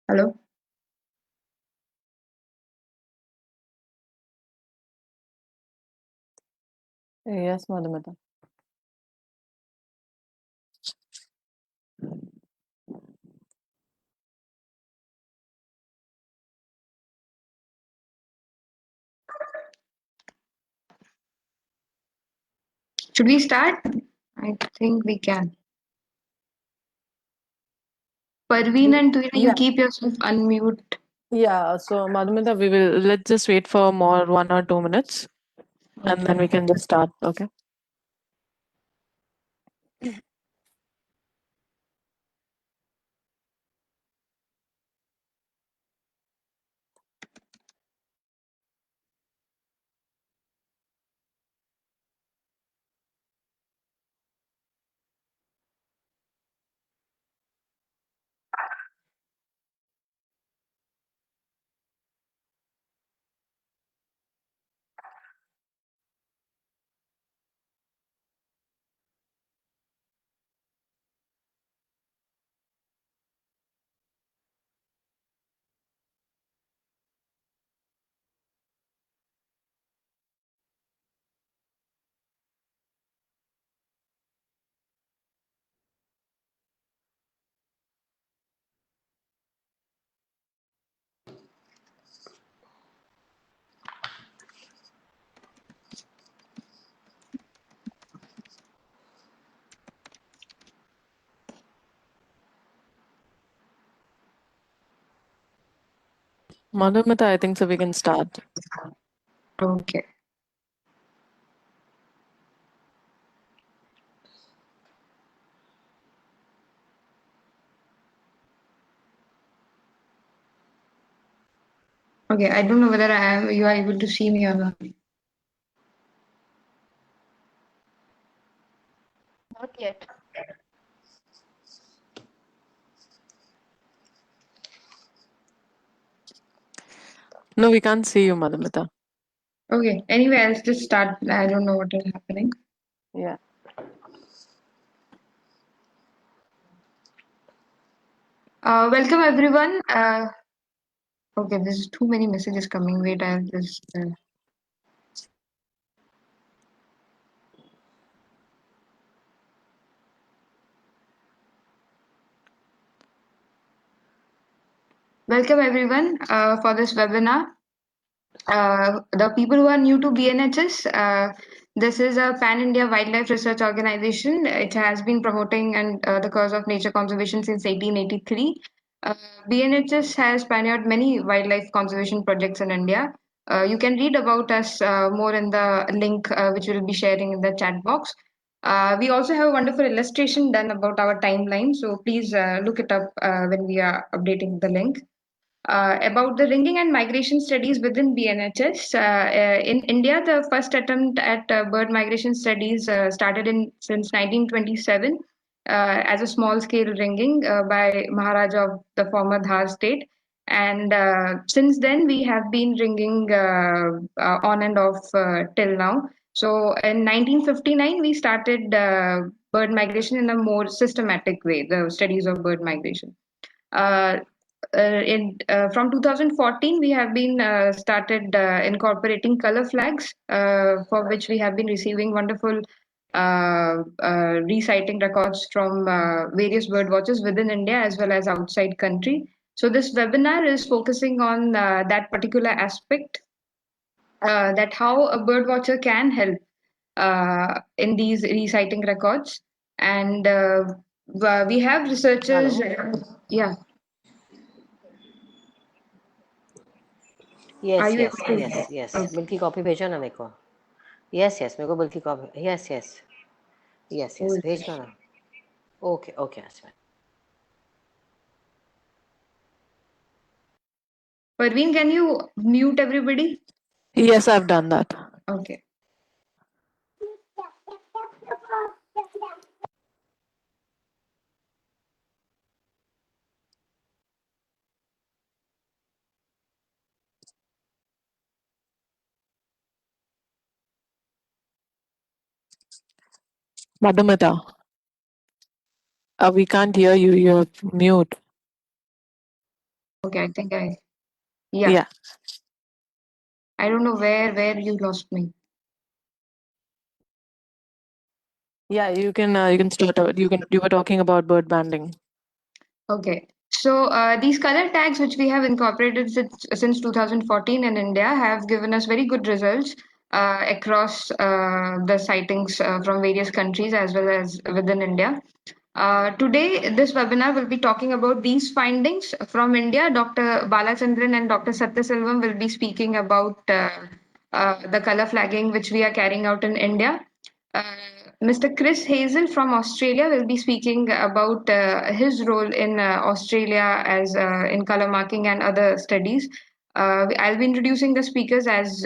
Hello. Yes, Madhumita. Should we start? I think we can. Parveen and Tuina, you Yeah, keep yourself unmute. yeah. So Madhumita, let's just wait for more 1 or 2 minutes, and then Okay. we can just start. Okay. Madhumita, I think so. We can start. Okay. Okay. I don't know whether you are able to see me or not. Not yet. No, we can't see you, Madhumita. Okay. Anyway, I'll just start. I don't know what is happening. Yeah. Welcome everyone. Okay, there's too many messages coming. Wait, I'll just. Welcome everyone for this webinar. The people who are new to BNHS, this is a pan-India wildlife research organization. It has been promoting and the cause of nature conservation since 1883. Uh, BNHS has pioneered many wildlife conservation projects in India. You can read about us more in the link which we'll be sharing in the chat box. We also have a wonderful illustration done about our timeline, so please look it up when we are updating the link. About the ringing and migration studies within BNHS. In India, the first attempt at bird migration studies started in since 1927 as a small-scale ringing by Maharaja of the former Dhar state. And since then, we have been ringing on and off till now. So in 1959, we started bird migration in a more systematic way, the studies of bird migration. Uh, from 2014, we have been started incorporating color flags, for which we have been receiving wonderful reciting records from various bird watchers within India as well as outside country. So this webinar is focusing on that particular aspect, that how a bird watcher can help in these reciting records, and we have researchers. Yeah, are yes you yes able yes to? Yes Okay. Bill की copy भेजो ना मेरे को yes yes मेरे को bill की copy yes yes yes yes भेजना ना ओके ओके अच्छा Parveen, can you mute everybody? Yes, I've done that. Okay. Madhumita, we can't hear you. You're mute. Okay, I think I Yeah. I don't know where you lost me. Yeah, you can start out. You were talking about bird banding. Okay. So these color tags, which we have incorporated since 2014 in India, have given us very good results across the sightings from various countries as well as within India. Today, this webinar will be talking about these findings from India. Dr. Balachandran and Dr. Satyaselvam will be speaking about the color flagging which we are carrying out in India. Uh, Mr. Chris Hazel from Australia will be speaking about his role in Australia as in color marking and other studies. I'll be introducing the speakers as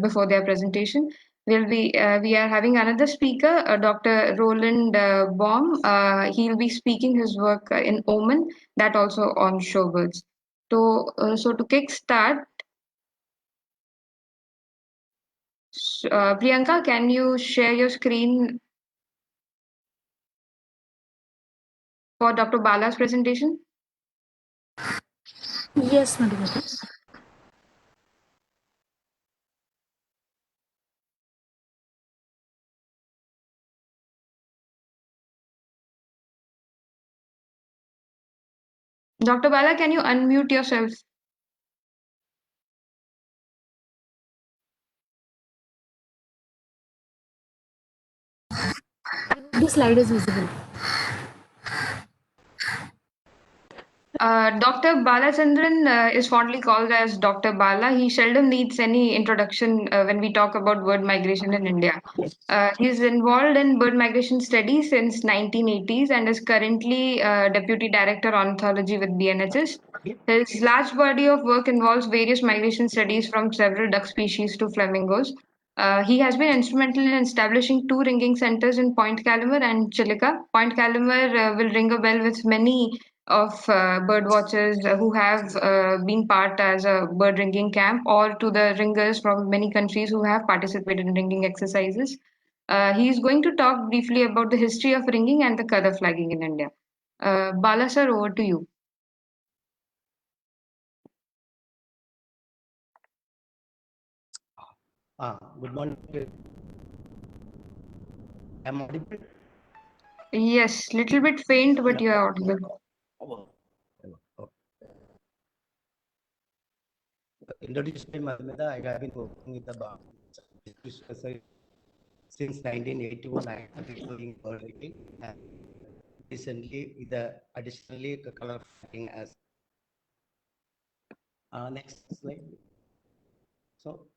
before their presentation. We are having another speaker, Dr. Roland Baum. He'll be speaking his work in Oman, that also on shorebirds. So to kick start, Priyanka, can you share your screen for Dr. Bala's presentation? Yes, Madhumati. Dr. Bala, can you unmute yourself? The slide is visible. Dr. Balachandran is fondly called as Dr. Bala. He seldom needs any introduction when we talk about bird migration in India. He's involved in bird migration studies since 1980s and is currently Deputy Director Ornithology with BNHS. His large body of work involves various migration studies from several duck species to flamingos. He has been instrumental in establishing two ringing centers in Point Calumet and Chilika. Point Calumet will ring a bell with many of bird watchers who have been part as a bird ringing camp, or to the ringers from many countries who have participated in ringing exercises. He is going to talk briefly about the history of ringing and the color flagging in India. Bala sir, over to you. Good morning. Am I audible? Yes, little bit faint, but you are audible. Introduced by Madhumita, I have been working with the since 1981. I have been doing bird rigging, and recently with the additionally color flagging as. Next slide. So,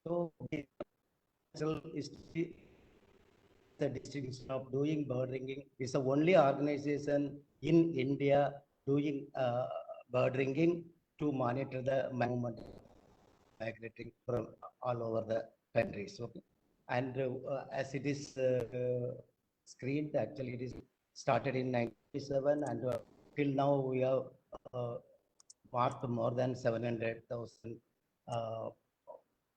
the natural history, the distinction of doing bird ringing is the only organization in India doing bird ringing to monitor the movement migrating from all over the countries. Okay, and as it is screened, actually it is started in 1997, and till now we have uh, marked more than 700,000 uh,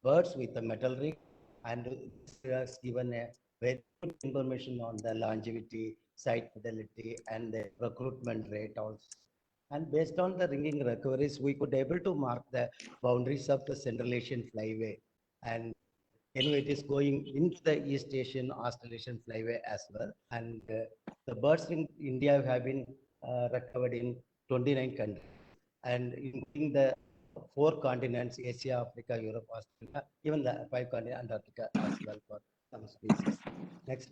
birds with the metal ring, and this has given a very good information on the longevity, site fidelity, and the recruitment rate also. And based on the ringing recoveries, we could able to mark the boundaries of the Central Asian flyway. And anyway, it is going into the East Asian Australasian flyway as well. And the birds in India have been recovered in 29 countries, and including the four continents: Asia, Africa, Europe, Australia, even the five continents, Antarctica as well for some species. Next,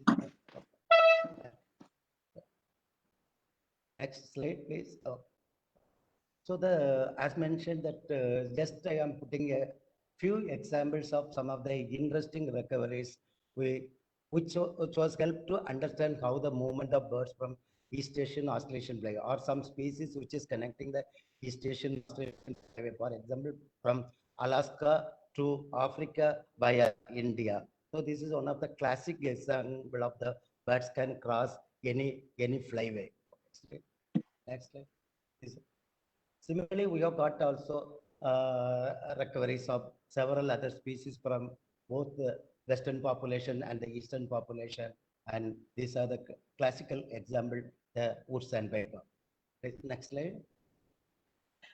next slide, please. So as mentioned that just I am putting a few examples of some of the interesting recoveries which was helped to understand how the movement of birds from East Asian Australasian fly or some species which is connecting the East Asian Australasian fly, for example, from Alaska to Africa via India. So this is one of the classic example of the birds can cross any flyway. Next slide. Similarly, we have got also recoveries of several other species from both the western population and the eastern population, and these are the classical example, the woods and paper. Next slide.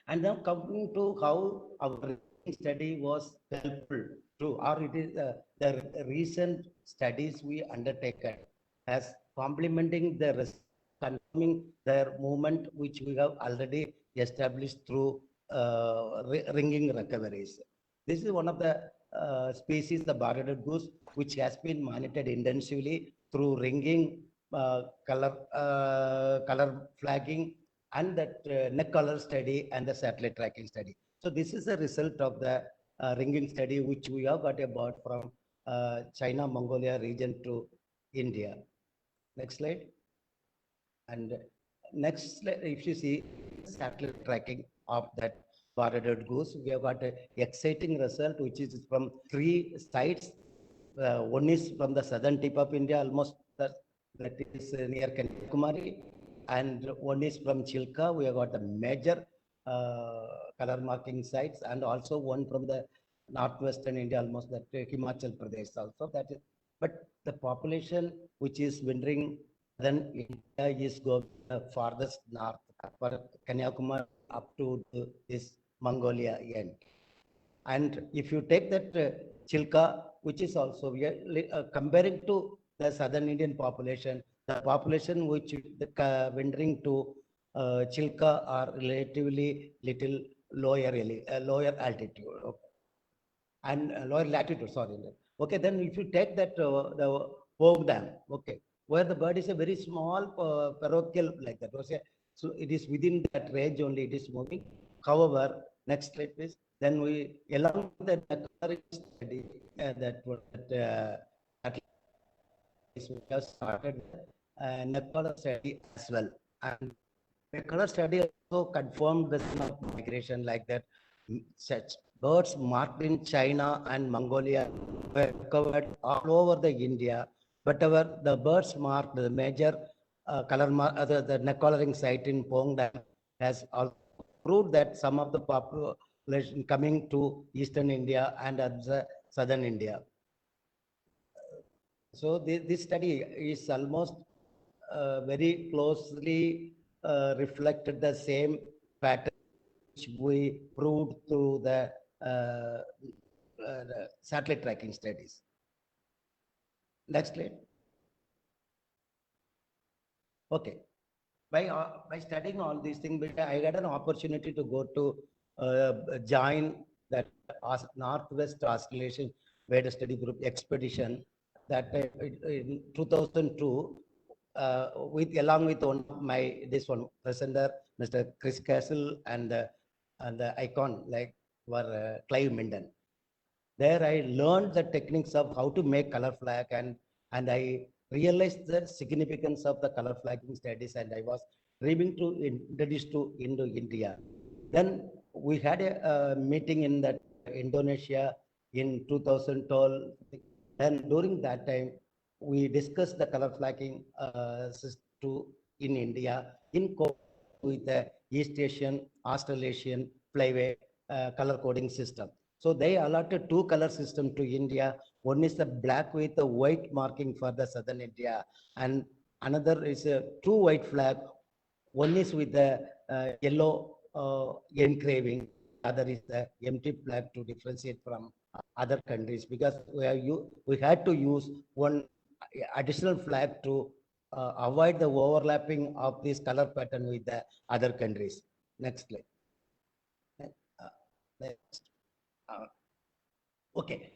And now coming to how our study was helpful to, or it is the recent studies we undertaken as complementing the confirming their movement, which we have already established through ringing recoveries. This is one of the species, the bar-headed goose, which has been monitored intensively through ringing, color flagging, and that neck color study and the satellite tracking study. So this is a result of the ringing study, which we have got a bird from China, Mongolia region to India. Next slide. And next slide, if you see satellite tracking of that bar-headed goose, we have got an exciting result, which is from 3 sites. One is from the southern tip of India, almost that is near Kanyakumari, and one is from Chilka. We have got the major color marking sites, and also one from the northwestern India, almost that Himachal Pradesh also. That is, but the population which is wintering then India is going farthest north, for Kanyakumari up to this Mongolia end. And if you take that Chilka, which is also comparing to the southern Indian population, the population which the wintering to Chilka are relatively little lower altitude. Okay. And lower latitude, sorry. Okay, then if you take that the Pog Dam, okay, where the bird is a very small parochial like that. Okay, so it is within that range only it is moving. However, next slide please. Then we along with the study that we have started Nepal study as well, and Migratory study also confirmed the migration like that. Such birds marked in China and Mongolia were covered all over the India, but the birds marked the major the neck coloring site in Pong Dam has also proved that some of the population coming to eastern India and southern India. So this study is almost very closely reflected the same pattern which we proved through the satellite tracking studies. Next slide. Okay. By studying all these things, I got an opportunity to go to join that Northwest Australasian Weather Study Group expedition that in 2002 along with one of my presenter, Mr. Chris Castle, and the icon like were Clive Minden. There I learned the techniques of how to make color flag, and I realized the significance of the color flagging studies, and I was dreaming to introduce to India. Then we had a meeting in that Indonesia in 2012. And during that time, we discussed the color flagging in India in with the East Asian, Australasian flyway color coding system. So they allotted 2 color system to India. One is the black with the white marking for the southern India, and another is a 2 white flag. One is with the yellow engraving, other is the empty flag to differentiate from other countries, because we had to use one additional flag to avoid the overlapping of this color pattern with the other countries. Next slide. Next. Okay,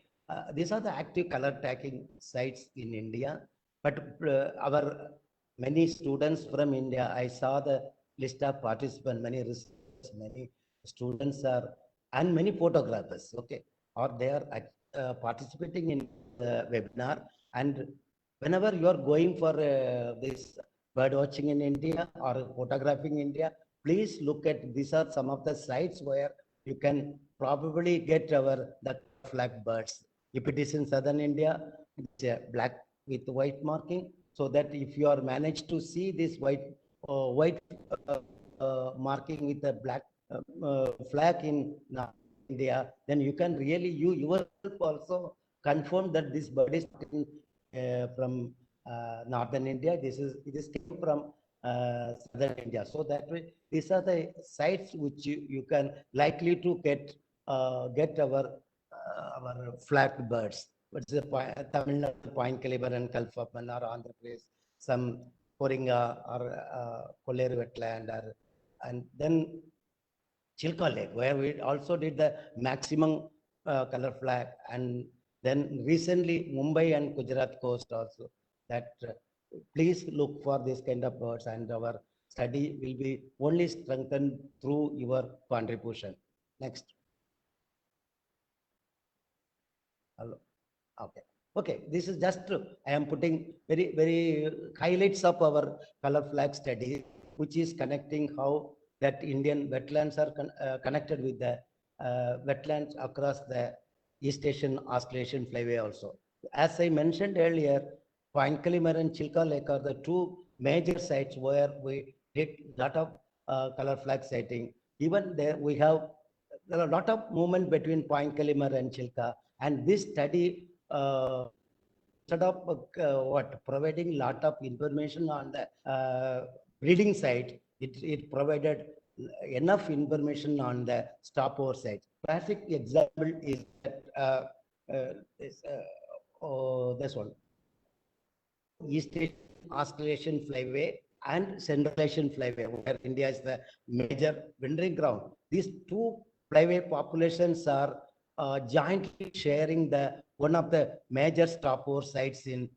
these are the active color tracking sites in India, but our many students from India, I saw the list of participants, many students are, and many photographers, okay, or they are participating in the webinar. And whenever you are going for this bird watching in India or photographing India, please look at, these are some of the sites where you can probably get the flag birds. If it is in southern India, it's black with white marking, so that if you are managed to see this white marking with a black flag in India, then you can really yourself also confirm that this bird is from northern India. It is came from southern India. So that way, these are the sites which you can likely to get our flat birds. What's the Tamil Nadu, Point Caliber and Kalpapan, or Andhra Pradesh, some Poringa or Kolleru wetland, and then Chilka Lake, where we also did the maximum color flag, and then recently Mumbai and Gujarat coast also. That please look for this kind of birds, and our study will be only strengthened through your contribution. Next. Hello. Okay. Okay. This is just I am putting very highlights of our color flag study, which is connecting how that Indian wetlands are connected with the wetlands across the East Asian Australasian flyway also. As I mentioned earlier, Point Calimere and Chilka Lake are the two major sites where we did a lot of color flag sighting. Even there there are a lot of movement between Point Calimere and Chilka, and this study instead of providing a lot of information on the breeding site, it provided enough information on the stopover site. Classic example is this one, East Asian Australasian flyway and Central Asian flyway, where India is the major wintering ground. These two flyway populations are jointly sharing one of the major stopover sites in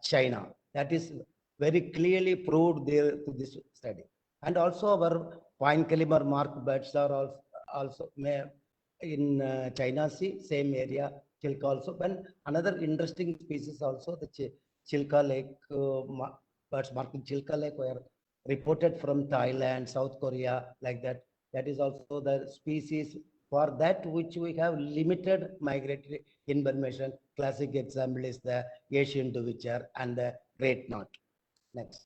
China. That is very clearly proved there to this study. And also our Point Calimere mark birds are also in China Sea, same area, Chilka also. But another interesting species also, the Chilka Lake, birds marking Chilka Lake were reported from Thailand, South Korea, like that. That is also the species for that which we have limited migratory information. Classic example is the Asian dovecure and the great knot. Next.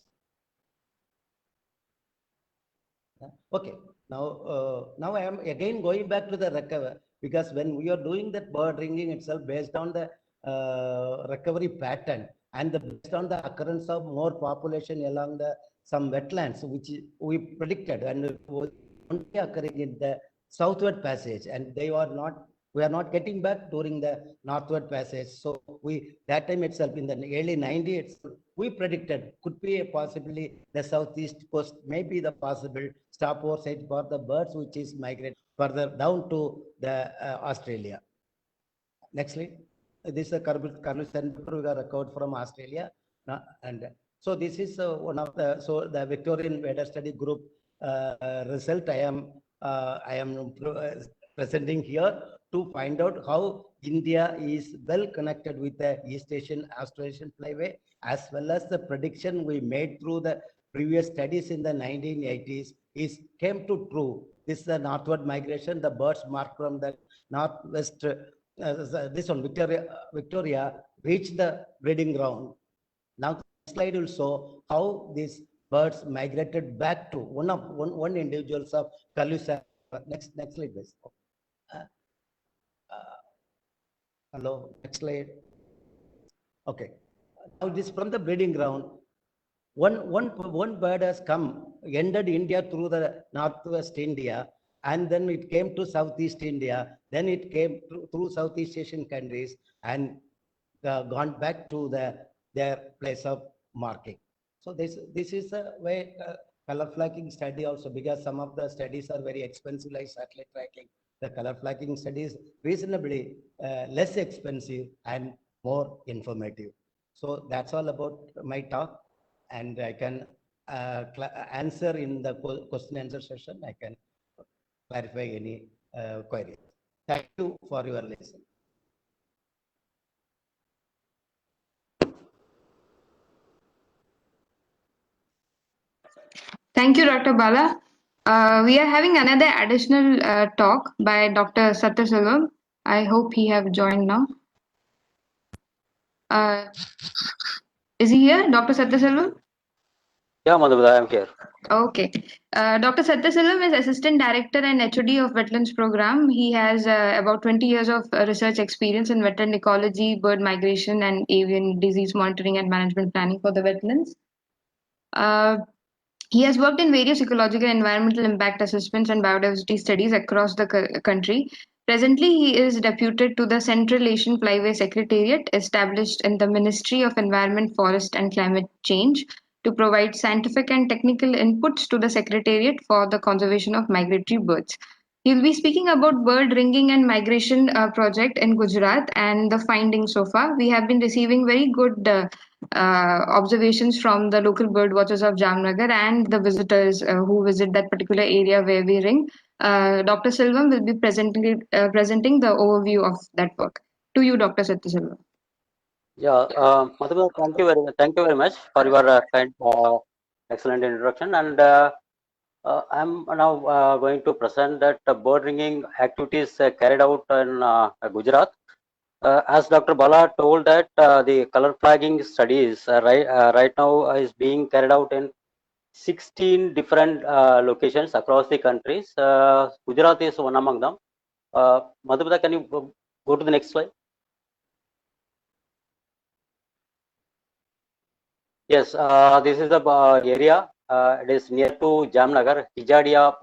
Okay, now I am again going back to the recovery, because when we are doing that bird ringing itself based on the recovery pattern and based on the occurrence of more population along some wetlands, which we predicted and only occurring in the southward passage, and we are not getting back during the northward passage. So that time itself in the early 90s, we predicted could be possibly the southeast coast may be the possible stopover site for the birds which is migrate further down to the Australia. Next slide. This is a Carlucent record from Australia, and so this is one of the Victorian weather study group result I am presenting here to find out how India is well connected with the East Asian Australasian flyway, as well as the prediction we made through the previous studies in the 1980s came to true. This is the northward migration. The birds marked from the northwest, this one Victoria reached the breeding ground. Now this slide will show how these birds migrated back to one individuals of Calusa. Next slide, please. Hello, next slide. Okay. Now this from the breeding ground. One bird has ended India through the northwest India, and then it came to Southeast India. Then it came through Southeast Asian countries and gone back to their place of marking. So this is a way color flagging study also, because some of the studies are very expensive, like satellite tracking. The color flagging studies reasonably less expensive and more informative. So that's all about my talk, and I can answer in the question answer session. I can clarify any queries. Thank you for your listen. Thank you, Dr. Bala. We are having another additional talk by Dr. Satyaselvam. I hope he have joined now. Is he here, Dr. Satyaselvam? Yeah, Madhavita, I am here. Okay. Dr. Satyaselvam is Assistant Director and HOD of Wetlands Program. He has about 20 years of research experience in wetland ecology, bird migration, and avian disease monitoring and management planning for the wetlands. He has worked in various ecological and environmental impact assessments and biodiversity studies across the country. Presently, he is deputed to the Central Asian Flyway Secretariat, established in the Ministry of Environment, Forest and Climate Change, to provide scientific and technical inputs to the Secretariat for the conservation of migratory birds. He will be speaking about bird ringing and migration project in Gujarat and the findings so far. We have been receiving very good observations from the local bird watchers of Jamnagar and the visitors who visit that particular area where we ring. Dr. Silvam will be presenting the overview of that work. To you, Dr. Satyasilvam. Yeah, Madhura, thank you very much for your excellent introduction. And I'm now going to present that bird ringing activities carried out in Gujarat. As Dr. Bala told that the color flagging studies right now is being carried out in 16 different locations across the countries. Gujarat is one among them. Madhubala, can you go to the next slide? Yes, this is the area. It is near to Jamnagar, Hijadia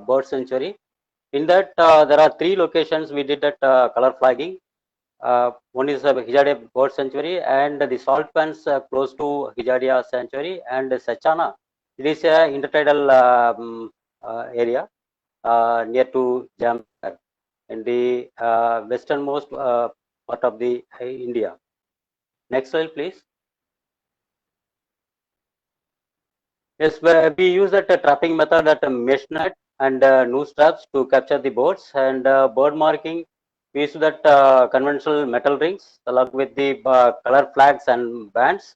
Bird Sanctuary. In that, there are 3 locations we did that color flagging. One is Hijadia Bird Sanctuary and the salt pans close to Hijadia Sanctuary, and Sachana. It is a intertidal area near to Jamnagar in the westernmost part of the India. Next slide, please. Yes, we use that trapping method at mesh net and noose traps to capture the birds, and bird marking. We use that conventional metal rings along with the color flags and bands,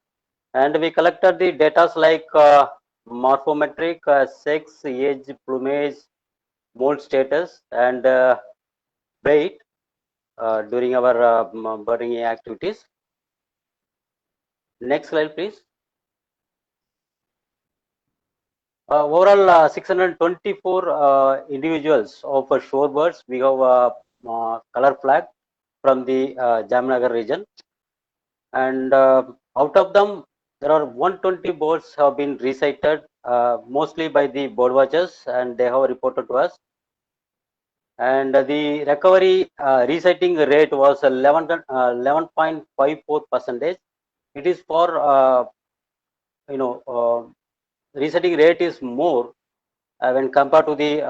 and we collected the data like morphometric, sex, age, plumage, mold status, and weight during our birding activities. Next slide, please. Overall, 624 individuals of shorebirds we have color flag from the Jamnagar region, and out of them, there are 120 birds have been resighted, mostly by the bird watchers, and they have reported to us. And the recovery resighting rate was 11.54%. It is for resetting rate is more when compared to the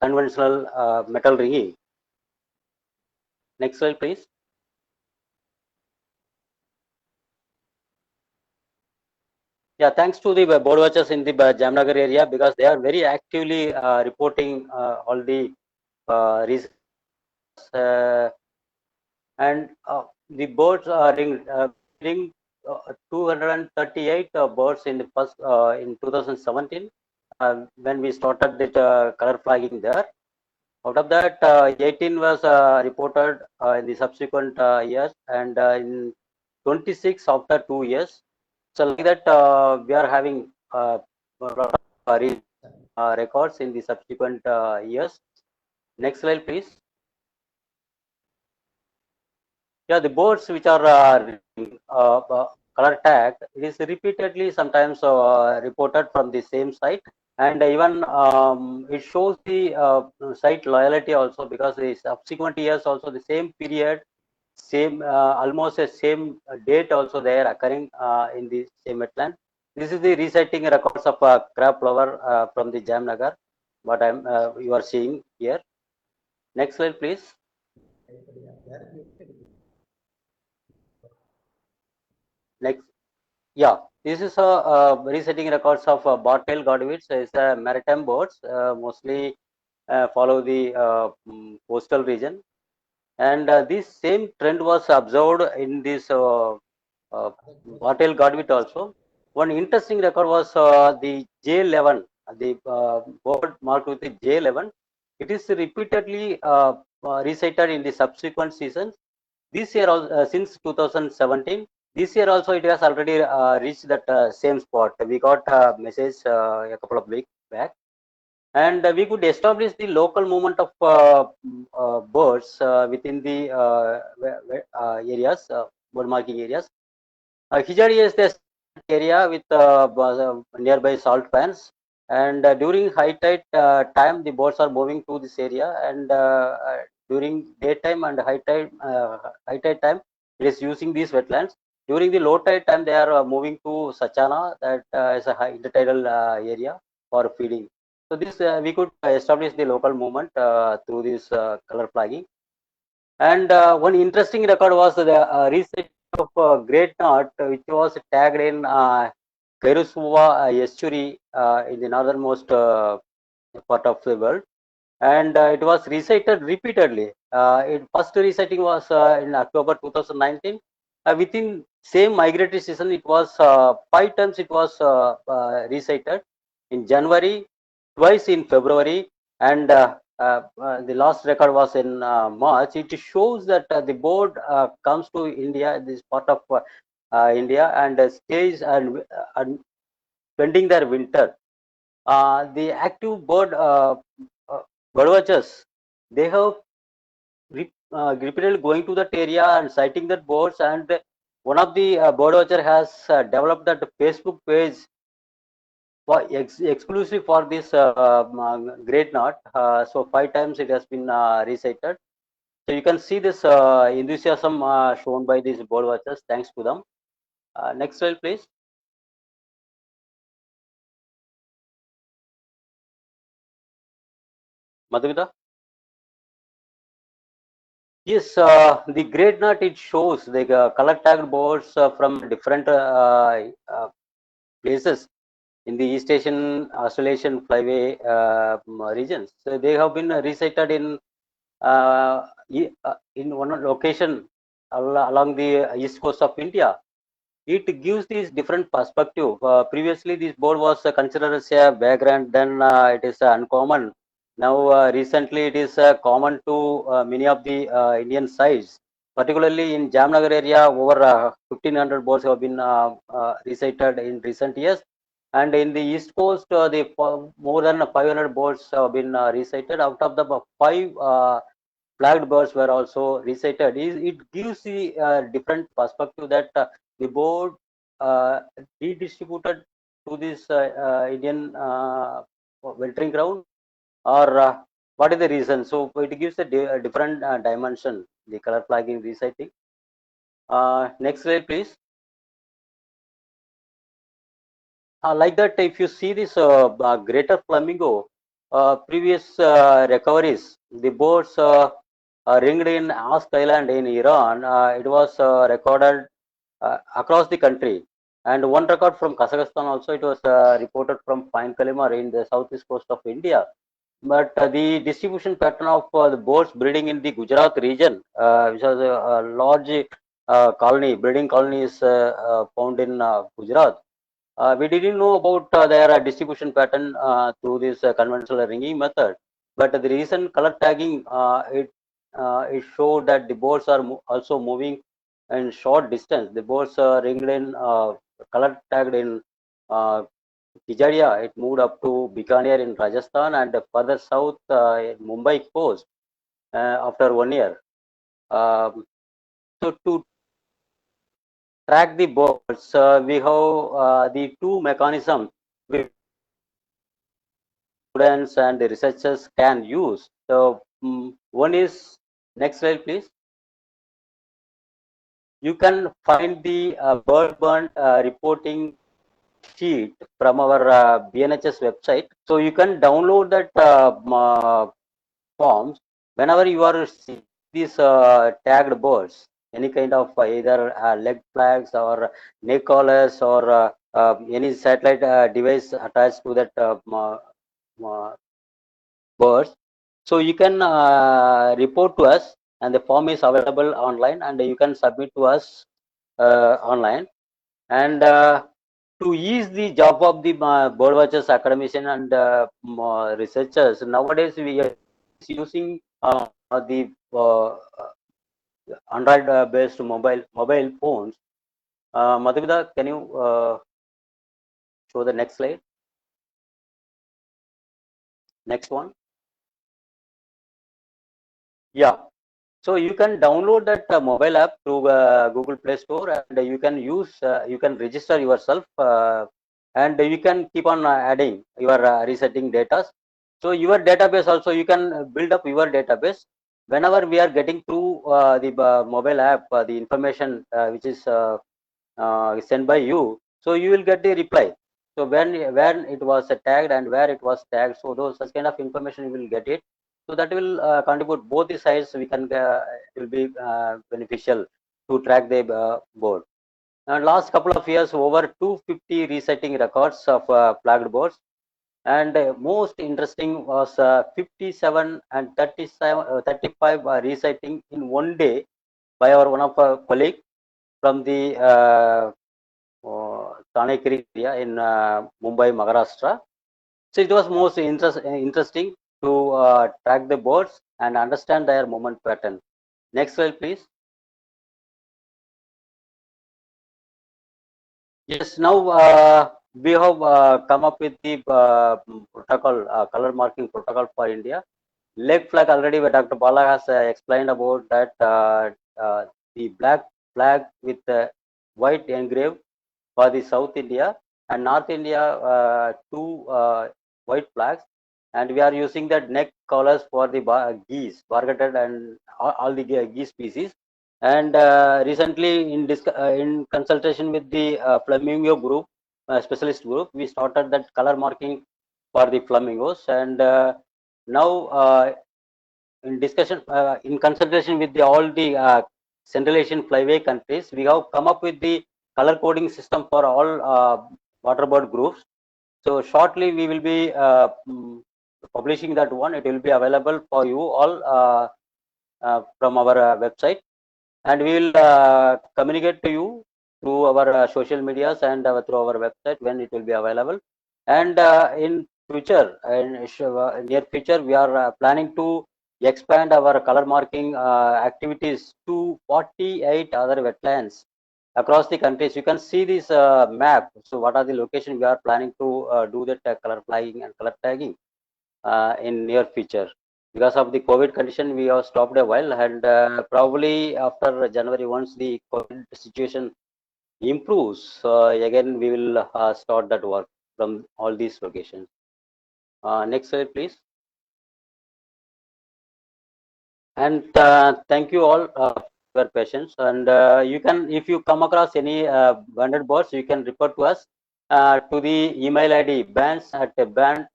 conventional metal ringing. Next slide, please. Yeah, thanks to the bird watchers in the Jamnagar area, because they are very actively reporting all the results. And the birds are ring 238 birds in the first in 2017 when we started the color flagging there. Out of that, 18 was reported in the subsequent years, and in 26 after 2 years. So like that, we are having records in the subsequent years. Next slide, please. Yeah, the birds which are color tag, it is repeatedly sometimes reported from the same site, and even it shows the site loyalty also, because the subsequent years also the same period, same almost the same date also they are occurring in the same wetland. This is the resighting records of crab flower from the Jamnagar, what you are seeing here. Next slide, please. Next. Yeah, this is a resetting records of bobtail godwits. It's maritime birds, mostly follow the coastal region, and this same trend was observed in this bobtail godwit also. One interesting record was the J11, the bird marked with the J11. It is repeatedly recited in the subsequent seasons. This year, since 2017, this year also it has already reached that same spot. We got a message a couple of weeks back, and we could establish the local movement of birds within the areas, bird marking areas. Hijari is the area with nearby salt pans. And during high tide time, the boats are moving to this area, and during daytime and high tide time, it is using these wetlands. During the low tide time, they are moving to Sachana, that is a high intertidal area for feeding. So this we could establish the local movement through this color flagging. And one interesting record was the research of great knot, which was tagged in Kairusuva estuary in the northernmost part of the world, and it was recited repeatedly. First reciting was in October 2019. Within same migratory season, it was 5 times. It was recited in January, twice in February, and the last record was in March. It shows that the board comes to India, this part of India, and stays and spending their winter. The active bird watchers, they have repeatedly going to that area and sighting that birds. And one of the bird watcher has developed that Facebook page for exclusively for this great knot. So 5 times it has been recited. So you can see this enthusiasm shown by these bird watchers. Thanks to them. Next slide, please. Madhumita. Yes, the great knot, it shows the color tagged birds from different places in the East Asian Australasian flyway regions. So they have been recited in one location along the east coast of India. It gives this different perspective. Previously, this board was considered as a vagrant, then it is uncommon. Now, recently, it is common to many of the Indian sites, particularly in Jamnagar area. Over 1,500 boards have been recited in recent years, and in the east coast, more than 500 boards have been recited. Out of the five flagged birds were also recited. It gives the different perspective that the board redistributed to this Indian wintering ground, or what is the reason? So it gives a different dimension, the color flagging reciting. Next slide, please. Like that, if you see this greater flamingo, previous recoveries, the boats ringed in Ask Island in Iran, it was recorded across the country. And one record from Kazakhstan also, it was reported from Pine Kalimar in the southeast coast of India. But the distribution pattern of the boats breeding in the Gujarat region, which was a large colony, breeding colonies found in Gujarat. We didn't know about their distribution pattern through this conventional ringing method, but the recent color tagging, it showed that the boards are also moving in short distance. The boards are ringed in, color tagged in Kijadia. It moved up to Bikaner in Rajasthan, and further south in Mumbai coast after 1 year. So to track the boards, we have the two mechanisms which students and the researchers can use. So one is, next slide, please. You can find the bird burn reporting sheet from our BNHS website. So you can download that forms whenever you are seeing these tagged birds, any kind of either leg flags or neck collars, or any satellite device attached to that birds. So you can report to us, and the form is available online, and you can submit to us online. And to ease the job of the bird watchers, academician, and researchers, nowadays we are using the Android based mobile phones. Madhumita, can you show the next slide? Next one. Yeah. So you can download that mobile app through Google Play Store, and you can use, you can register yourself, and you can keep on adding your resetting data. So your database also, you can build up your database. Whenever we are getting through the mobile app, the information which is sent by you, so you will get the reply. So when it was tagged and where it was tagged, so those such kind of information you will get it. So that will contribute both the sides. We can it will be beneficial to track the board. And last couple of years, over 250 resetting records of flagged boards. And most interesting was 57 and 35 reciting in one day by our one of our colleague from the Tanekiri area in Mumbai, Maharashtra. So it was most interesting to track the birds and understand their movement pattern. Next slide, please. Yes, now we have come up with the protocol, color marking protocol for India. Leg flag already Dr. Bala has explained about that. The black flag with white engrave for the South India, and North India, two white flags, and we are using the neck collars for the geese, bargated, and all the geese species. And recently, in consultation with the Flamingo group, specialist group, we started that color marking for the flamingos, and now in discussion, in consultation with all the Central Asian flyway countries, we have come up with the color coding system for all waterbird groups. So shortly we will be publishing that one. It will be available for you all from our website, and we will communicate to you through our social medias and through our website when it will be available. And in future, in near future, we are planning to expand our color marking activities to 48 other wetlands across the countries. You can see this map. So what are the locations we are planning to do that color flagging and color tagging in near future. Because of the COVID condition, we have stopped a while, and probably after January, once the COVID situation improves, again we will start that work from all these locations. Next slide, please. And thank you all for your patience. And you can, if you come across any banded birds, you can refer to us to the email ID bans@ban.org.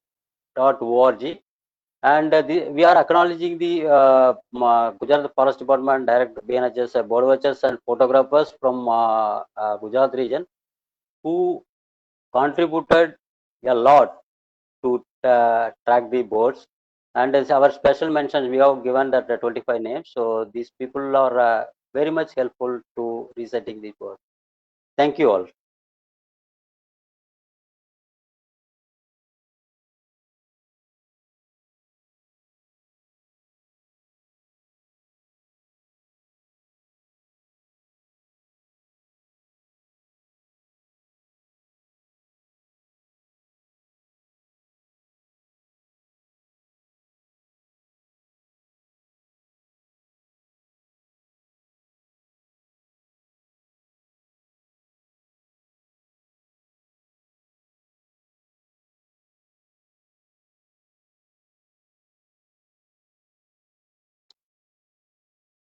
And we are acknowledging the Gujarat Forest Department, Director BNHS, bird watchers, and photographers from Gujarat region who contributed a lot to track the birds. And as our special mentions, we have given that 25 names. So these people are very much helpful to resetting the birds. Thank you all.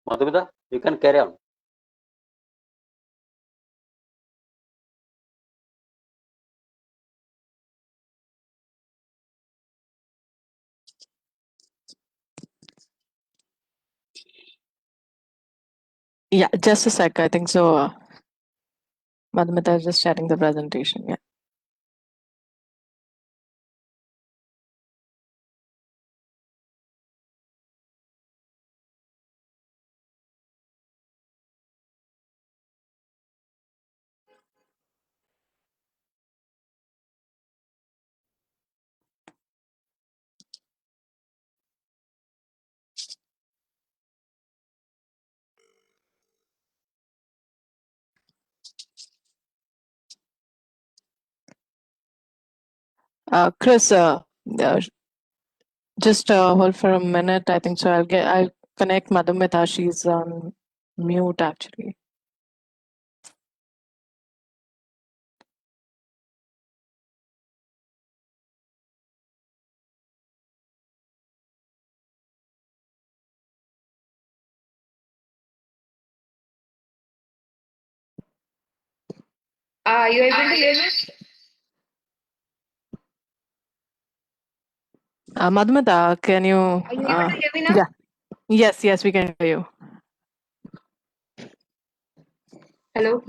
Madhumita, you can carry on. Yeah, just a sec. I think so. Madhumita is just sharing the presentation. Yeah. Chris, just hold for a minute. I think so. connect Madhumita. She's on mute actually. Are you able to hear me? Madhumita, can you? Are you able to hear me now? Yeah. Yes, we can hear you. Hello?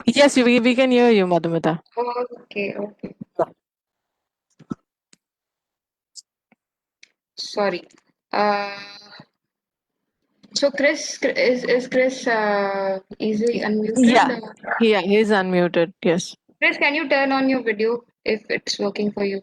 Yes, we can hear you, Madhumita. Okay. Sorry. Uh, so Chris, is Chris easily unmuted? Yeah, he's unmuted. Yes. Chris, can you turn on your video if it's working for you?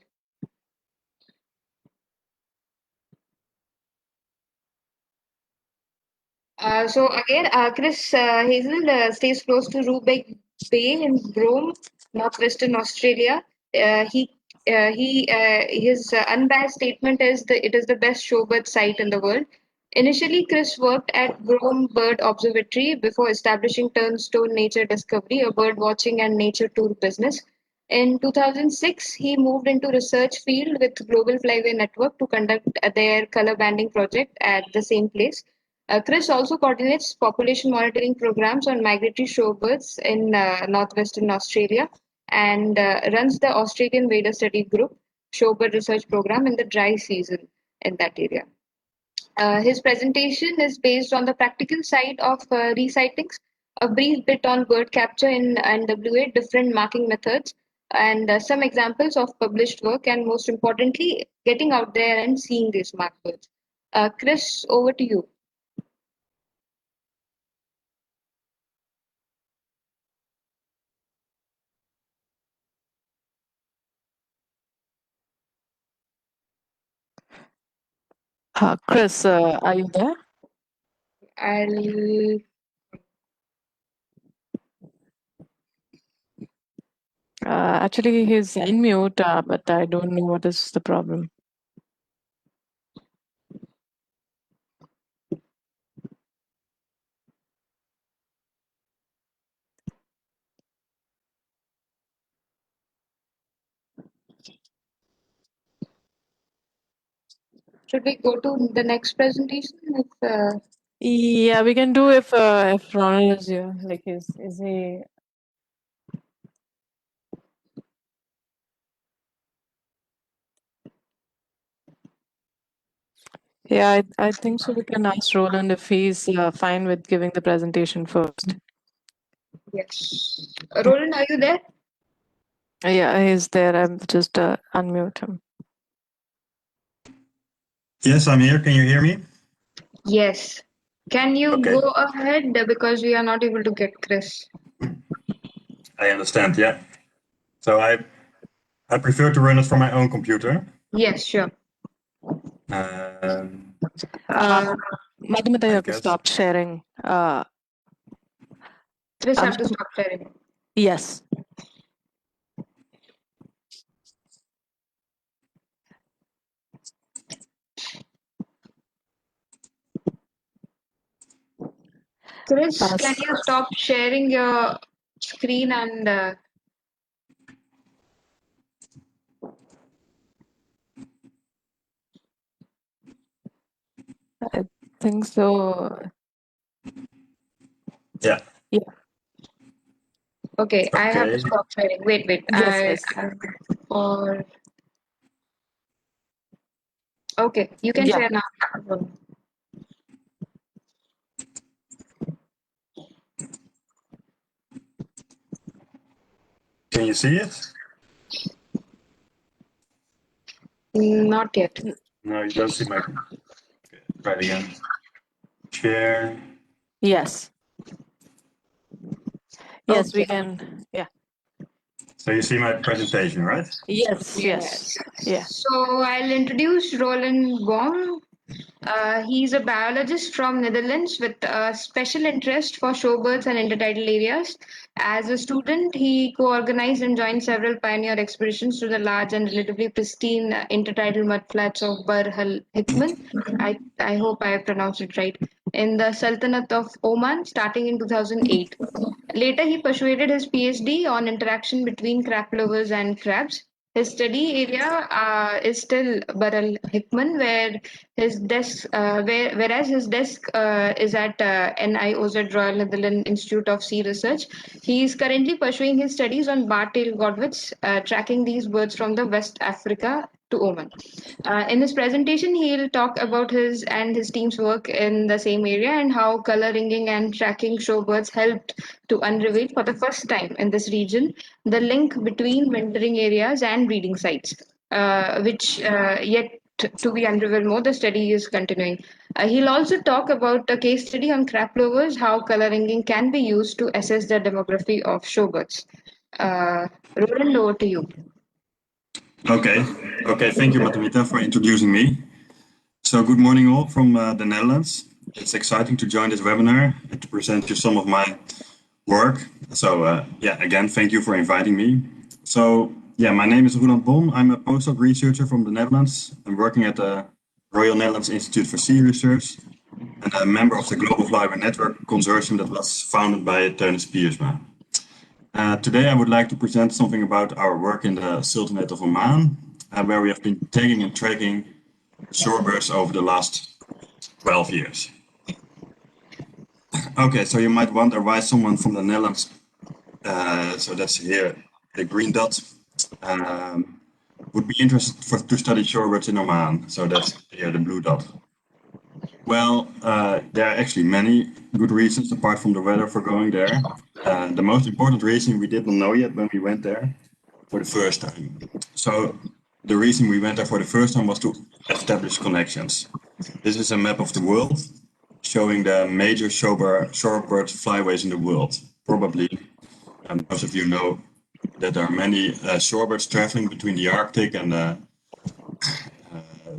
So again, Chris Hazel stays close to Rubek Bay in Brome, northwestern Australia. His unbiased statement is that it is the best shorebird site in the world. Initially, Chris worked at Brome Bird Observatory before establishing Turnstone Nature Discovery, a bird watching and nature tour business. In 2006, he moved into research field with Global Flyway Network to conduct their color banding project at the same place. Chris also coordinates population monitoring programs on migratory shorebirds in northwestern Australia and runs the Australian Vader Study Group shorebird research program in the dry season in that area. His presentation is based on the practical side of resightings, a brief bit on bird capture in NWA, different marking methods, and some examples of published work, and most importantly, getting out there and seeing these marked birds. Chris, over to you. Chris, are you there? I'll Actually, he's in mute, but I don't know what is the problem. should we go to the next presentation? Yeah, we can do if Ronald is here. Like, is he? Yeah, I think so. We can ask Roland if he's fine with giving the presentation first. Yes. Roland, are you there? Yeah, he's there. I'm just unmute him. Yes, I'm here. Can you hear me? Yes. Can you Okay. go ahead because we are not able to get Chris? I understand. Yeah. So I prefer to run it from my own computer. Yes, sure. Madhumita, you have to guess. stop sharing. Chris have to stop sharing. Yes. Chris, can you stop sharing your screen and I think so. Yeah. okay, I have to Okay. stop sharing. Wait. Yes. Or okay, you can Yeah. share now. Can you see it? Not yet. No, you don't see my. Okay, try it again. Share. Yes. Yes, Okay. we can. Yeah. So you see my presentation, right? Yes. Yeah. So I'll introduce Roland Baum. He's a biologist from Netherlands with a special interest for shorebirds and intertidal areas. As a student, he co-organized and joined several pioneer expeditions to the large and relatively pristine intertidal mudflats of Burj Al Hikman. I hope I pronounced it right. In the Sultanate of Oman, starting in 2008. Later, he pursued his PhD on interaction between crab plovers and crabs. His study area is still Burj Al Hikman, whereas his desk is at NIOZ Royal Netherlands Institute of Sea Research. He is currently pursuing his studies on bar-tailed godwits, tracking these birds from the West Africa to Oman. In his presentation, he'll talk about his and his team's work in the same area and how color ringing and tracking shorebirds helped to unreveal for the first time in this region the link between wintering areas and breeding sites, which yet to be unrevealed more. The study is continuing. He'll also talk about a case study on crab plovers, how color ringing can be used to assess the demography of shorebirds. Roland, over to you. Okay, thank you, Matamita, for introducing me. So good morning all from the Netherlands. It's exciting to join this webinar and to present you some of my work. So again, thank you for inviting me. So my name is Roland Bon. I'm a postdoc researcher from the Netherlands. I'm working at the Royal Netherlands Institute for Sea Research and a member of the Global Flyway Network consortium that was founded by Teunis Piersma. Today I would like to present something about our work in the Sultanate of Oman, where we have been tagging and tracking shorebirds over the last 12 years. Okay, so you might wonder why someone from the Netherlands, so that's here, the green dot, would be interested to study shorebirds in Oman. So that's here, the blue dot. Well, there are actually many good reasons apart from the weather for going there. The most important reason we didn't know yet when we went there for the first time. So the reason we went there for the first time was to establish connections. This is a map of the world showing the major shorebird flyways in the world. Probably, and most of you know that there are many shorebirds traveling between the Arctic and the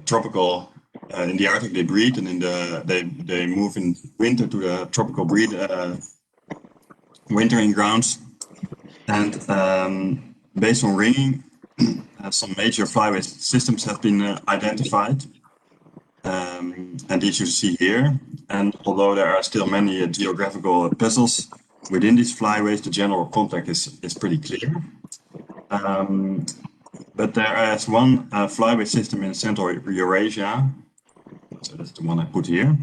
tropical. In the Arctic they breed, and they move in winter to the tropical wintering grounds. And based on ringing, some major flyway systems have been identified, and these you see here. And although there are still many geographical puzzles within these flyways, the general contact is pretty clear. But there is one flyway system in Central Eurasia, so that's the one I put here,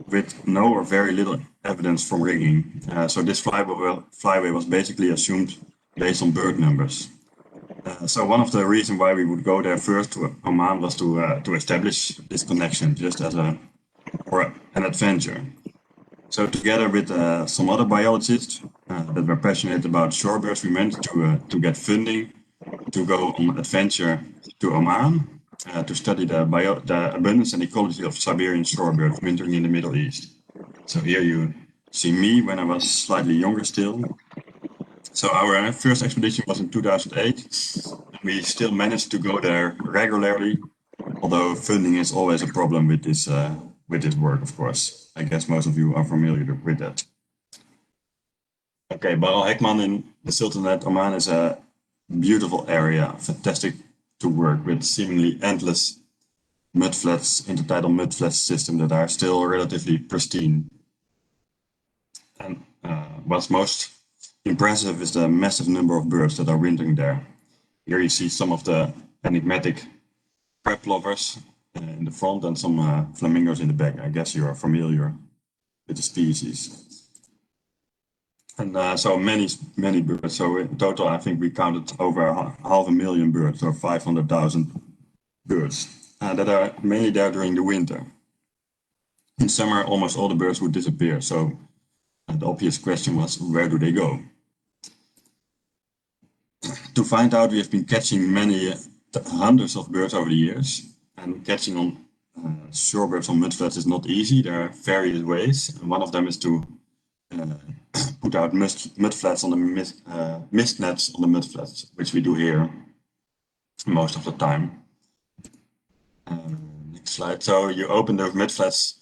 with no or very little evidence from ringing. So this flyway was basically assumed based on bird numbers. So one of the reasons why we would go there first to Oman was to establish this connection, just as an adventure. So together with some other biologists that were passionate about shorebirds, we managed to get funding to go on adventure to Oman to study the abundance and ecology of Siberian shorebirds wintering in the Middle East. So here you see me when I was slightly younger still. So our first expedition was in 2008. We still managed to go there regularly, although funding is always a problem with this work, of course. I guess most of you are familiar with that. Okay, Burj Al Hikman in the Sultanate Oman is a beautiful area, fantastic to work with, seemingly endless mudflats, intertidal mudflats system that are still relatively pristine. And what's most impressive is the massive number of birds that are wintering there. Here you see some of the enigmatic crab plovers in the front and some flamingos in the back. I guess you are familiar with the species. And so many birds. So in total, I think we counted over 500,000 birds, or 500,000 birds that are mainly there during the winter. In summer, almost all the birds would disappear. So the obvious question was, where do they go? To find out, we have been catching many hundreds of birds over the years, and catching on shorebirds on mudflats is not easy. There are various ways, and one of them is to put out mudflats on the mist nets on the mudflats, which we do here most of the time. Next slide. So you open those mudflats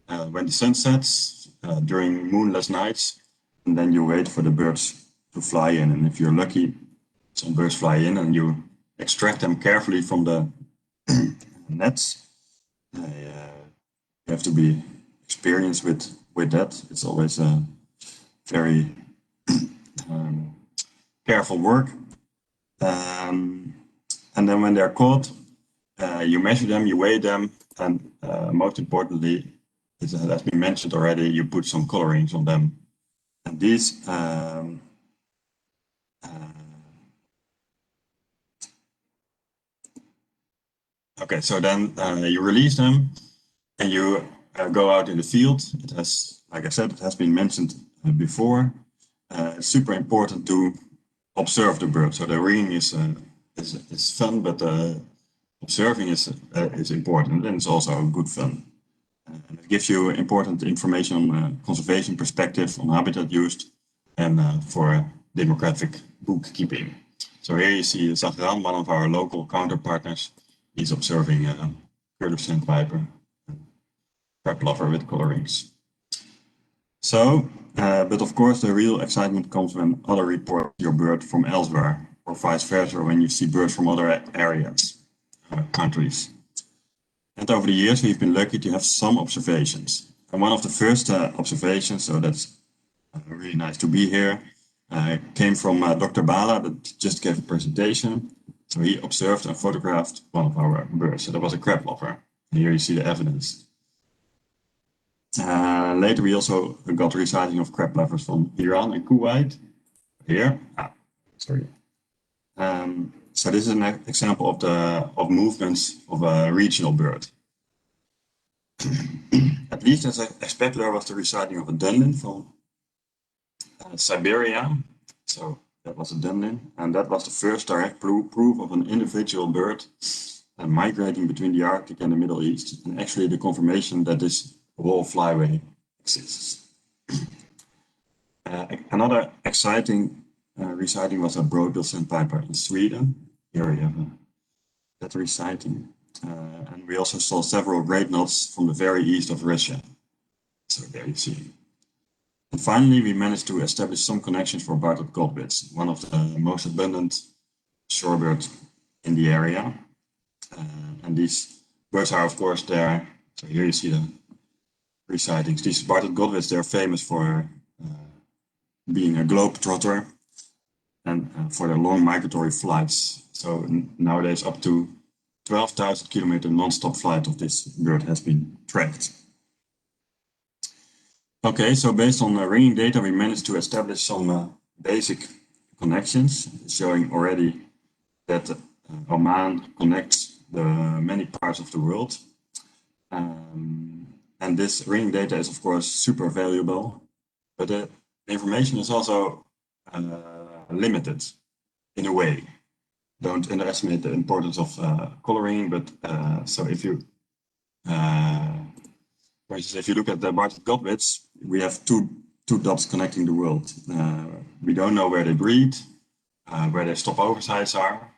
when the sun sets, during moonless nights, and then you wait for the birds to fly in. And if you're lucky, some birds fly in and you extract them carefully from the nets. You have to be experienced with that. It's always a very careful work. And then when they're caught, you measure them, you weigh them, and most importantly, it has been mentioned already, you put some colorings on them. And these okay, so then you release them and you go out in the field. It has, like I said, it has been mentioned before. It's super important to observe the bird. So the ringing is fun, but observing is important, and it's also good fun. And it gives you important information on conservation perspective, on habitat used, and for demographic bookkeeping. So here you see Zagran, one of our local counterpartners. He's observing Curlew sandpiper, crab lover with colorings. So, but of course, the real excitement comes when others report your bird from elsewhere, or vice versa, when you see birds from other areas, countries. And over the years, we've been lucky to have some observations. And one of the first observations, so that's really nice to be here, came from Dr. Bala, that just gave a presentation. So he observed and photographed one of our birds. So that was a crab lover. And here you see the evidence. Later, we also got a reciting of crab lovers from Iran and Kuwait. Here, sorry. So this is an example of movements of a regional bird. At least as I expect, there was the reciting of a dunlin from Siberia. So that was a dunlin, and that was the first direct proof of an individual bird migrating between the Arctic and the Middle East, and actually the confirmation that this whole flyway exists. Another exciting reciting was a broadbill sandpiper in Sweden. Here we have that reciting. And we also saw several great knots from the very east of Russia. So there you see. And finally, we managed to establish some connections for barred godwits, one of the most abundant shorebirds in the area. And these birds are, of course, there. So here you see the recitings. These barred godwits, they're famous for being a globetrotter and for their long migratory flights. So nowadays, up to 12,000 kilometer non-stop flight of this bird has been tracked. Okay, so based on ringing data, we managed to establish some basic connections, showing already that Oman connects the many parts of the world. And this ringing data is, of course, super valuable, but the information is also limited in a way. Don't underestimate the importance of coloring, but so if you, for instance, if you look at the barred godwits, we have two dots connecting the world. We don't know where they breed, where their stopover sites are.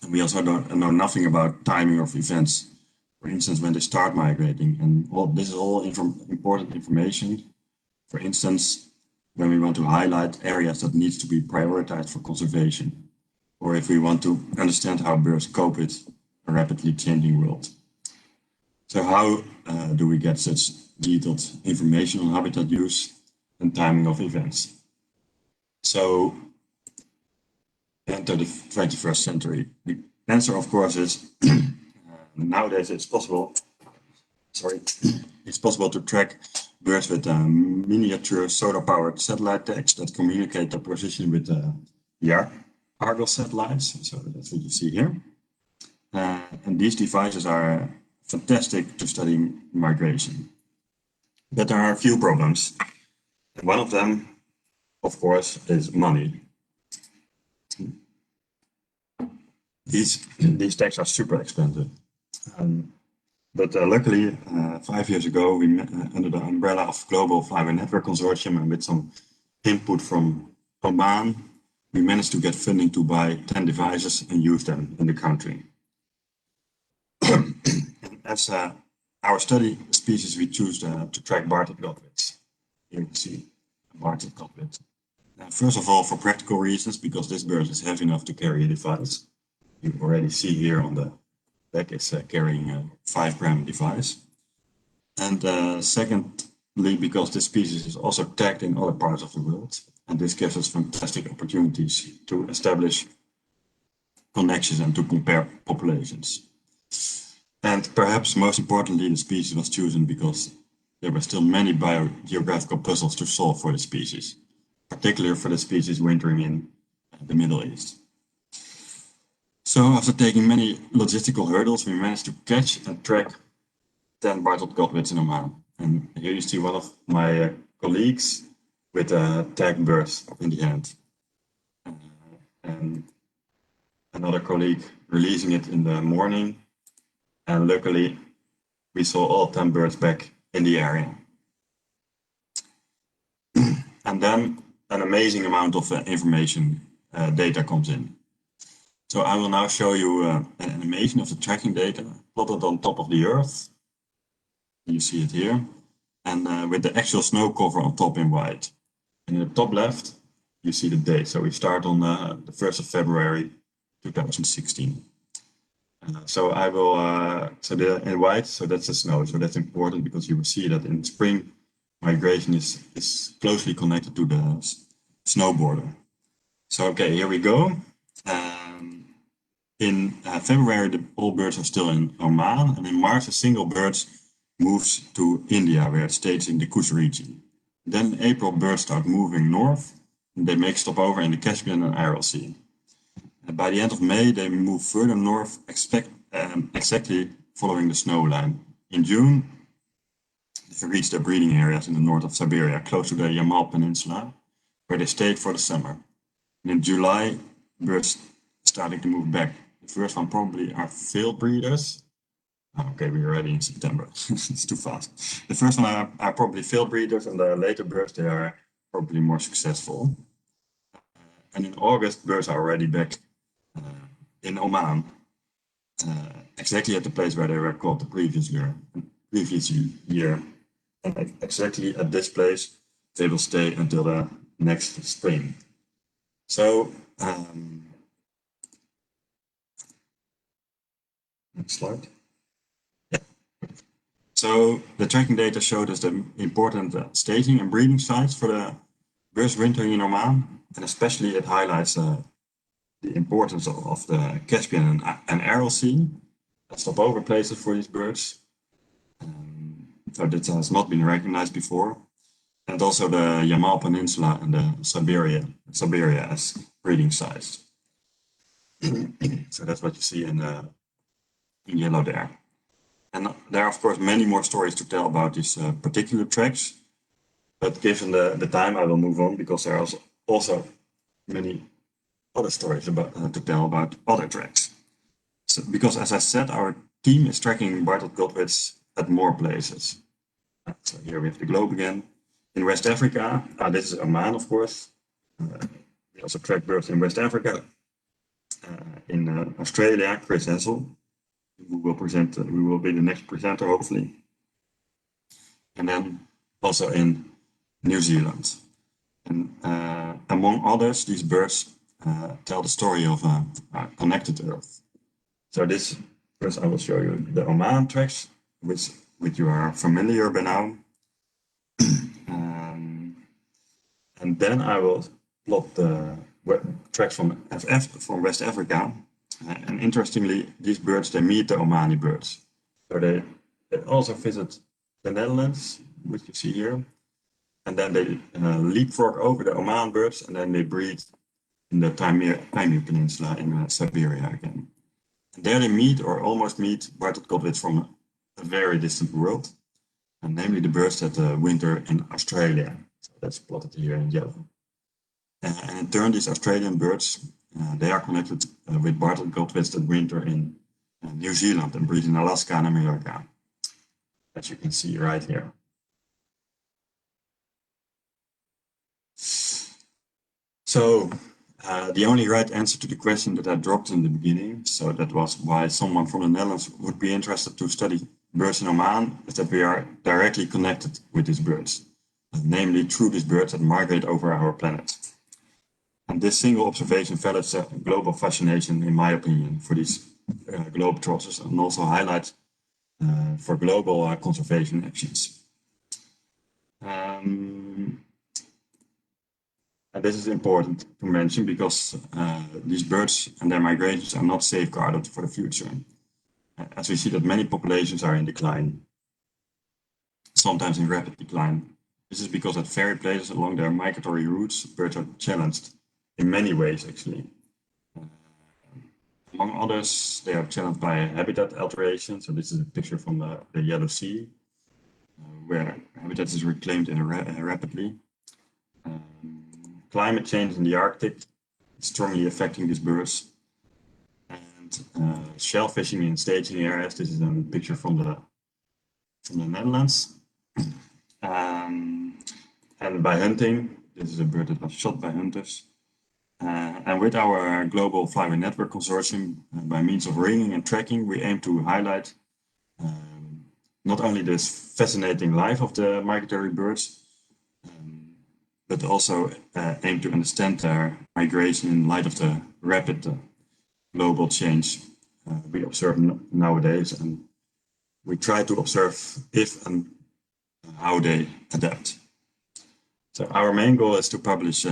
And we also don't know nothing about timing of events. For instance, when they start migrating, and this is all important information. For instance, when we want to highlight areas that needs to be prioritized for conservation, or if we want to understand how birds cope with a rapidly changing world. So how do we get such detailed information on habitat use and timing of events? So enter the 21st century. The answer, of course, is nowadays it's possible to track birds with miniature solar-powered satellite tags that communicate their position with the Argos satellites. So that's what you see here. And these devices are fantastic to study migration. But there are a few problems. And one of them, of course, is money. These tags are super expensive. But luckily, 5 years ago, we under the umbrella of Global Flyway Network Consortium and with some input from Oman, we managed to get funding to buy 10 devices and use them in the country. as our study species, we choose to track bartled godwits. Here you can see a bartled godwit. First of all, for practical reasons, because this bird is heavy enough to carry a device. You already see here on the back it's carrying a 5-gram device. And secondly, because this species is also tagged in other parts of the world. And this gives us fantastic opportunities to establish connections and to compare populations. And perhaps most importantly, the species was chosen because there were still many biogeographical puzzles to solve for the species, particularly for the species wintering in the Middle East. So after taking many logistical hurdles, we managed to catch and track 10 bartled godwits in Oman. And here you see one of my colleagues with a tagged bird in the hand. And another colleague releasing it in the morning. And luckily, we saw all 10 birds back in the area. And then an amazing amount of information data comes in. So I will now show you an animation of the tracking data plotted on top of the Earth. You see it here. And with the actual snow cover on top in white. And in the top left, you see the date. So we start on the 1st of February 2016. So I will, so in white, so that's the snow. So that's important because you will see that in spring, migration is closely connected to the snow border. So, okay, here we go. In February, all birds are still in Oman. And in March, a single bird moves to India, where it stays in the Goose region. Then in April, birds start moving north. And they make stopover in the Caspian and Aral Sea. And by the end of May, they move further north, exactly following the snow line. In June, they reach their breeding areas in the north of Siberia, close to the Yamal Peninsula, where they stayed for the summer. And in July, birds starting to move back. The first one probably are field breeders. Okay, we're already in September. It's too fast. The first one are probably field breeders, and the later birds, they are probably more successful. And in August, birds are already back in Oman, exactly at the place where they were caught the previous year. And exactly at this place, they will stay until the next spring. So, next slide. Yeah. So the tracking data showed us the important staging and breeding sites for the birds wintering in Oman, and especially it highlights the importance of the Caspian and Aral Sea as stopover places for these birds. So that has not been recognized before. And also the Yamal Peninsula and the Siberia as breeding sites. So that's what you see in yellow there. And there are, of course, many more stories to tell about these particular tracks. But given the time, I will move on because there are also many other stories to tell about other tracks. So, because as I said, our team is tracking bartled godwits at more places. So here we have the globe again. In West Africa, this is Oman, of course. We also track birds in West Africa. In Australia, Chris Hessel, who will be the next presenter, hopefully. And then also in New Zealand. And among others, these birds tell the story of a connected Earth. So this, first I will show you the Oman tracks, which you are familiar by now. And then I will plot the tracks from West Africa. And interestingly, these birds, they meet the Omani birds. So they also visit the Netherlands, which you see here. And then they leapfrog over the Oman birds, and then they breed in the Taimyr Peninsula in Siberia again. And there they meet, or almost meet, bartled godwits from a very distant world, and namely the birds that winter in Australia. So that's plotted here in yellow. And in turn, these Australian birds, they are connected with bartled godwits that winter in New Zealand and breed in Alaska and America, as you can see right here. So the only right answer to the question that I dropped in the beginning, so that was why someone from the Netherlands would be interested to study birds in Oman is that we are directly connected with these birds, namely through these birds that migrate over our planet. And this single observation validates a global fascination, in my opinion, for these globetrotters, and also highlights for global conservation actions. And this is important to mention because these birds and their migrations are not safeguarded for the future, as we see that many populations are in decline, sometimes in rapid decline. This is because at very places along their migratory routes, birds are challenged in many ways, actually. Among others, they are challenged by habitat alteration. So this is a picture from the Yellow Sea, where habitat is reclaimed rapidly. Climate change in the Arctic is strongly affecting these birds. And shell fishing in staging areas. This is a picture from the Netherlands. And by hunting, this is a bird that was shot by hunters. And with our global flyway network consortium, by means of ringing and tracking, we aim to highlight not only this fascinating life of the migratory birds, but also aim to understand their migration in light of the rapid global change we observe nowadays. And we try to observe if and how they adapt. So our main goal is to publish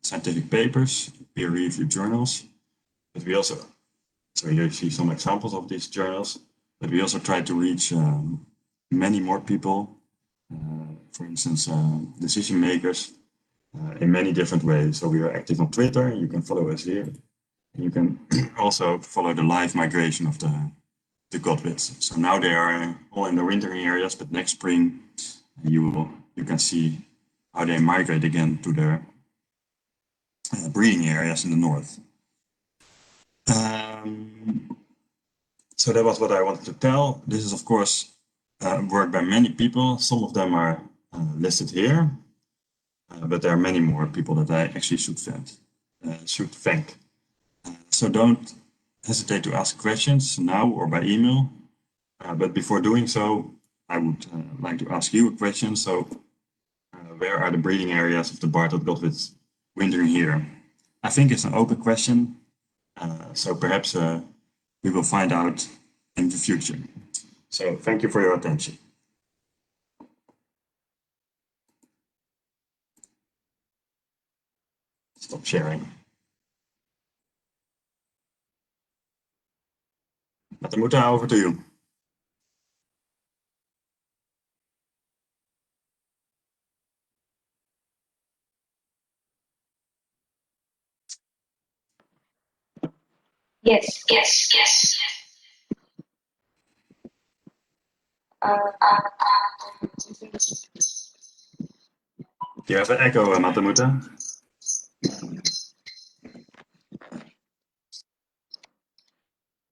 scientific papers, peer-reviewed journals, but we also, so here you see some examples of these journals, but we also try to reach many more people, for instance, decision makers, in many different ways. So we are active on Twitter, you can follow us here. You can also follow the live migration of the godwits. So now they are all in the wintering areas, but next spring you can see how they migrate again to their breeding areas in the north. So that was what I wanted to tell. This is, of course, work by many people. Some of them are listed here, but there are many more people that I actually should thank. So don't hesitate to ask questions now or by email. But before doing so, I would like to ask you a question. So where are the breeding areas of the barred godwits wintering here? I think it's an open question. So perhaps we will find out in the future. So thank you for your attention. Stop sharing. Matamuta, over to you. Yes. You have an echo, Matamuta.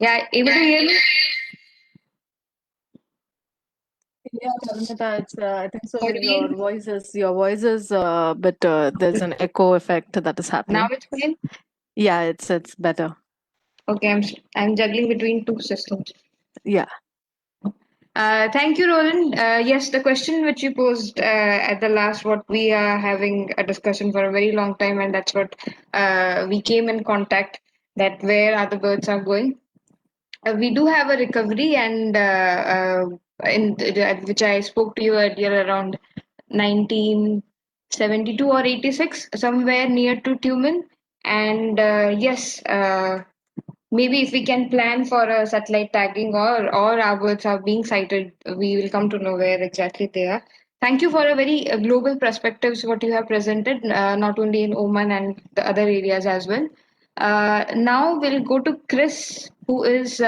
Yeah, able to hear me? Yeah, Paramita, it's, I think so. Audible? Your voice is, but there's an echo effect that is happening. Now it's fine. Yeah, it's better. Okay, I'm juggling between two systems. Yeah. Thank you, Roland. Yes, the question which you posed at the last, what we are having a discussion for a very long time, and that's what we came in contact, that where other birds are going. We do have a recovery, and which I spoke to you earlier around 1972 or 86, somewhere near to Tumen. And yes, maybe if we can plan for a satellite tagging, or our birds are being sighted, we will come to know where exactly they are. Thank you for a very global perspectives what you have presented, not only in Oman and the other areas as well. Now we'll go to Chris, who is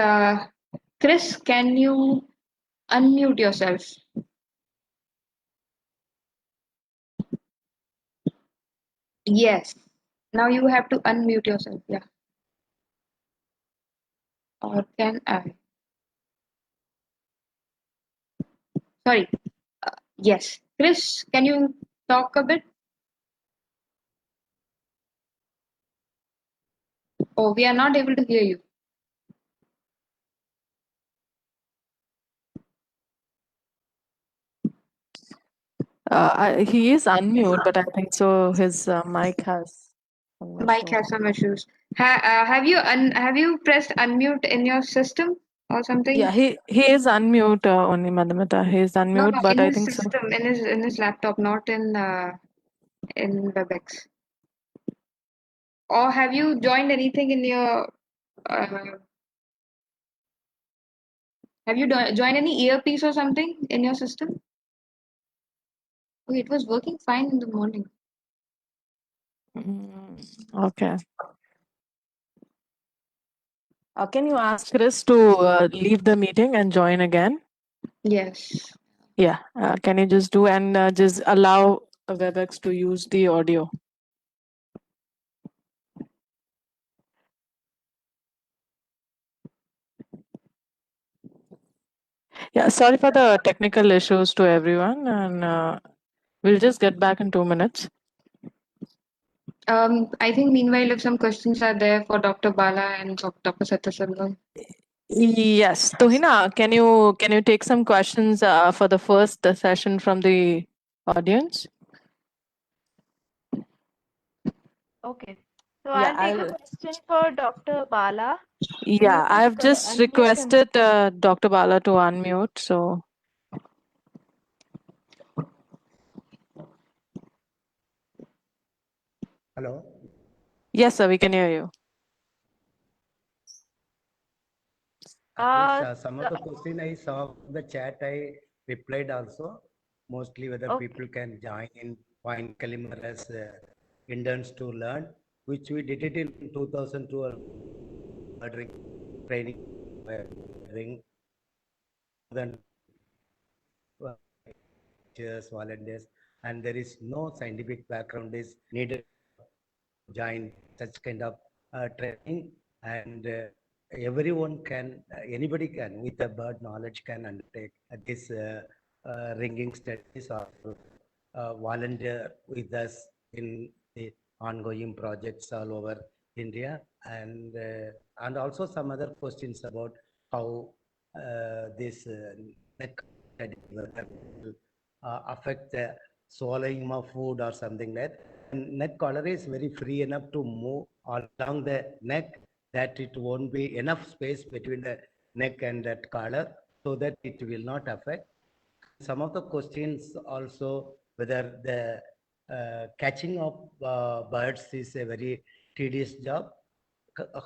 Chris. Can you unmute yourself? Yes. Now you have to unmute yourself. Yeah. Or can I? Sorry. Yes. Chris, can you talk a bit? Oh, we are not able to hear you. He is unmute, but I think so his mic has some Mike issue. has some issues. Have you pressed unmute in your system or something? Yeah, he is unmute only, Madhumita. He is No, unmute, no, but in I his think so. system, in his laptop, not in WebEx. Or have you joined anything in your? Have you joined any earpiece or something in your system? Oh, it was working fine in the morning. Okay. Can you ask Chris to leave the meeting and join again? Yes. Yeah. Can you just do and just allow WebEx to use the audio? Yeah. Sorry for the technical issues to everyone, and we'll just get back in 2 minutes. I think meanwhile, if some questions are there for Dr. Bala and Dr. Satyaselvam. Yes, Tuhina, can you take some questions for the first session from the audience? Okay. So Yeah, I'll take a question for Dr. Bala. Can you Yeah, please I've just unmute him? requested Dr. Bala to unmute. So Hello. yes, sir, we can hear you. Yes, some of the question I saw in the chat, I replied also. Mostly whether Okay. people can join in Point Calimar as interns to learn, which we did it in 2012. Training, ring than teachers, volunteers, and there is no scientific background is needed to join such kind of training, and everyone can, anybody can, with a bird knowledge can undertake this ringing studies or volunteer with us in the ongoing projects all over India, and also some other questions about how this neck will affect the swallowing of food or something like that. And neck collar is very free enough to move along the neck that it won't be enough space between the neck and that collar so that it will not affect. Some of the questions also whether the catching of birds is a very tedious job,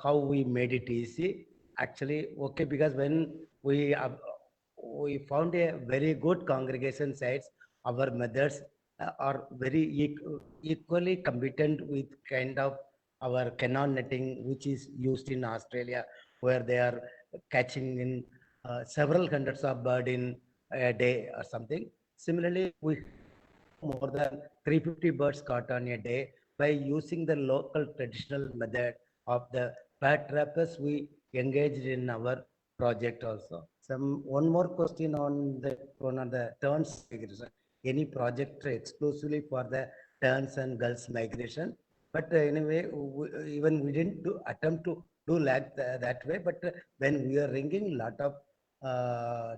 how we made it easy. Actually, okay, because when we found a very good congregation sites, our methods are very equally competent with kind of our cannon netting, which is used in Australia, where they are catching in several hundreds of bird in a day or something. Similarly, we more than 350 birds caught on a day by using the local traditional method of the bird trappers we engaged in our project also. One more question on the terns migration. Any project exclusively for the terns and gulls migration? But anyway, even we didn't attempt to do like that way. But when we are ringing, lot of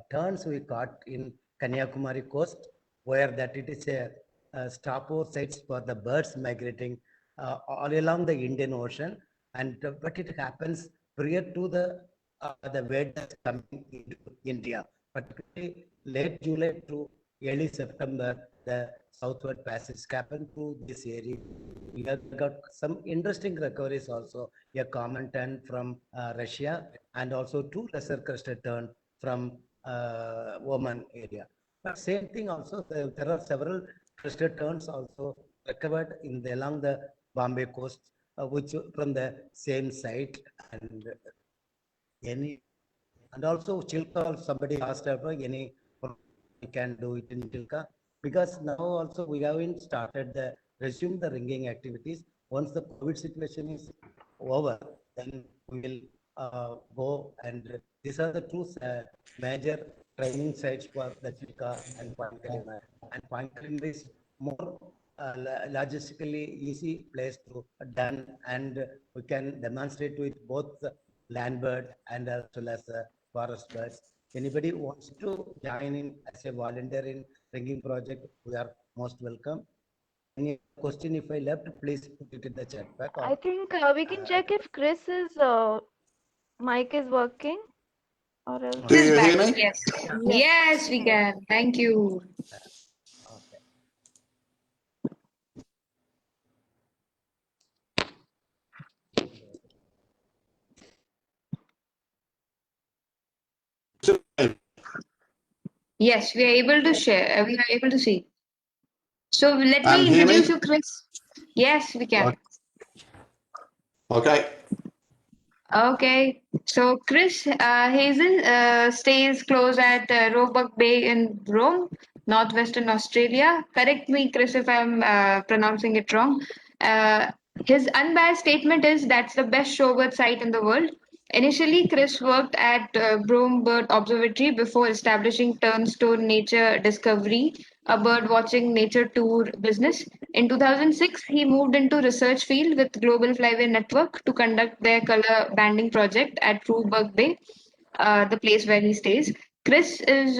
terns we caught in Kanyakumari coast, where that it is a stopover sites for the birds migrating all along the Indian Ocean, and but it happens prior to the weather coming into India, particularly late July to early September. The southward passage happened to this area. We have got some interesting recoveries also. A common tern from Russia and also two lesser crested tern from Oman area. But same thing also, there are several crested terns also recovered in along the Bombay coast, which from the same site, and any, and also Chilka, somebody asked about any we can do it in Chilka, because now also we haven't started the resume the ringing activities. Once the COVID situation is over, then we will go, and these are the two major training sites for the Chilka and Point Kalimar. And Point Kalimar is more logistically easy place to done, and we can demonstrate with both land bird and as well as forest birds. Anybody wants to join in as a volunteer in ringing project, we are most welcome. Any question if I left, please put it in the chat back. I think we can check if Chris's mic is working or else. Chris Do you hear back. me? Yes. Yes. Yes, we can. Thank you. Okay. Yes, we are able to share. We are able to see. So let And me hear introduce me? you, Chris. Yes, we can. Okay. Okay. So Chris Hazen stays close at Roebuck Bay in Rome, northwestern Australia. Correct me, Chris, if I'm pronouncing it wrong. Uh, his unbiased statement is that's the best shorebird site in the world. Initially, Chris worked at Brome Bird Observatory before establishing Turnstone Nature Discovery, a bird watching nature tour business. In 2006, he moved into research field with Global Flyway Network to conduct their color banding project at Roebuck Bay, the place where he stays. Chris is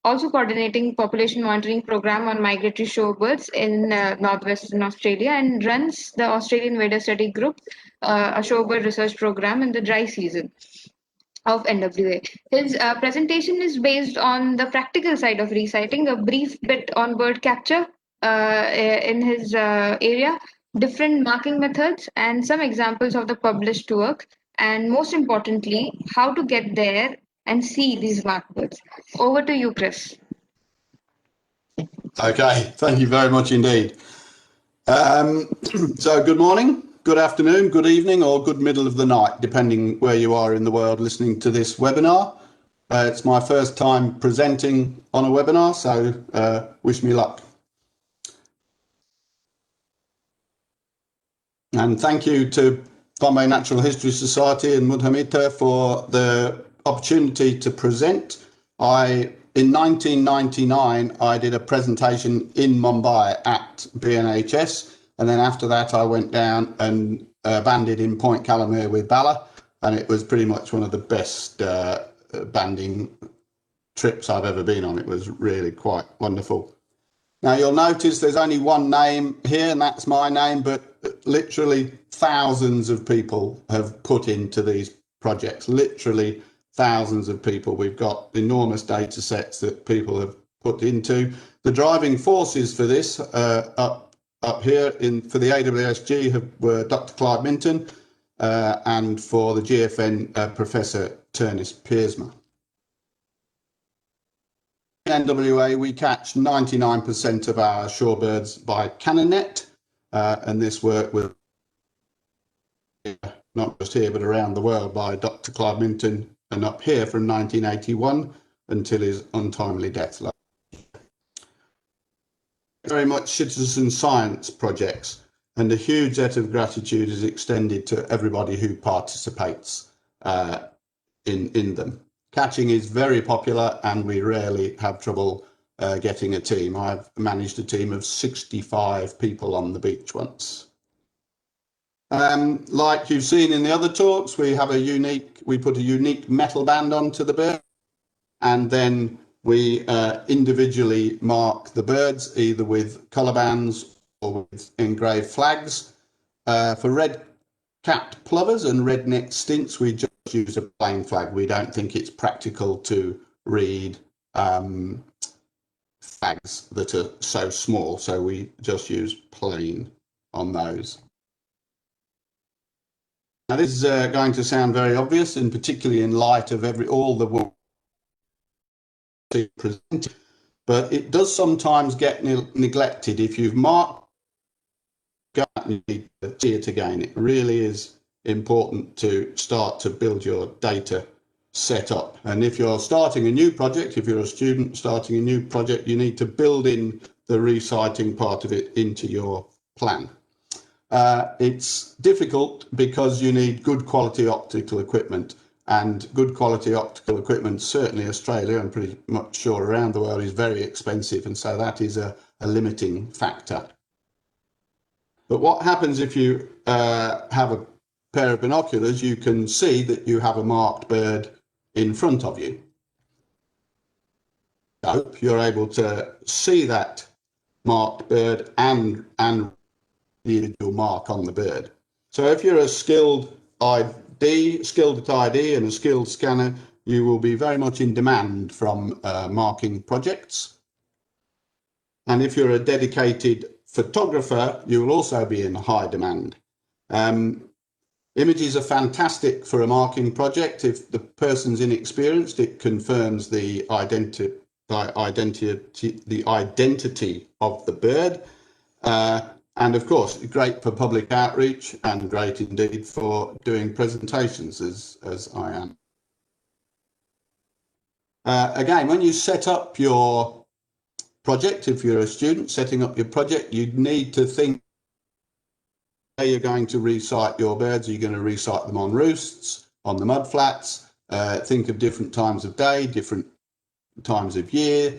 also coordinating population monitoring program on migratory shorebirds in northwestern Australia and runs the Australian Vader Study Group, a shorebird research program in the dry season of NWA. His presentation is based on the practical side of reciting, a brief bit on bird capture in his area, different marking methods, and some examples of the published work, and most importantly, how to get there and see these marked birds. Over to you, Chris. Okay. Thank you very much indeed. So good morning, good afternoon, good evening, or good middle of the night, depending where you are in the world listening to this webinar. It's my first time presenting on a webinar, so wish me luck. And thank you to Bombay Natural History Society and Mudhamita for the opportunity to present. In 1999, I did a presentation in Mumbai at BNHS, and then after that I went down and banded in Point Calamere with Bala, and it was pretty much one of the best banding trips I've ever been on. It was really quite wonderful. Now you'll notice there's only one name here, and that's my name, but literally thousands of people have put into these projects, literally thousands of people. We've got enormous data sets that people have put into. The driving forces for this up here for the AWSG were Dr. Clive Minton and for the GFN Professor Turnus Piersma. In NWA, we catch 99% of our shorebirds by cannon net, and this work was not just here but around the world by Dr. Clive Minton, and up here from 1981 until his untimely death. Very much citizen science projects, and a huge debt of gratitude is extended to everybody who participates in them. Catching is very popular, and we rarely have trouble getting a team. I've managed a team of 65 people on the beach once. Like you've seen in the other talks, we put a unique metal band onto the bird, and then we individually mark the birds either with colour bands or with engraved flags. For red-capped plovers and red-necked stints, we just use a plain flag. We don't think it's practical to read flags that are so small, so we just use plain on those. Now this is going to sound very obvious, and particularly in light of all the work presented, but it does sometimes get neglected. If you've marked, you need to see it again. It really is important to start to build your data set up. And if you're starting a new project, if you're a student starting a new project, you need to build in the reciting part of it into your plan. It's difficult because you need good quality optical equipment, and good quality optical equipment, certainly Australia and pretty much sure around the world, is very expensive, and so that is a limiting factor. But what happens if you have a pair of binoculars? You can see that you have a marked bird in front of you. telescope, you're able to see that marked bird and the individual mark on the bird. So if you're a skilled at ID and a skilled scanner, you will be very much in demand from marking projects. And if you're a dedicated photographer, you will also be in high demand. Images are fantastic for a marking project. If the person's inexperienced, it confirms the identity of the bird. And of course, great for public outreach and great indeed for doing presentations as I am. Again, when you set up your project, if you're a student setting up your project, you need to think how you're going to recite your birds. Are you going to recite them on roosts, on the mudflats? Think of different times of day, different times of year,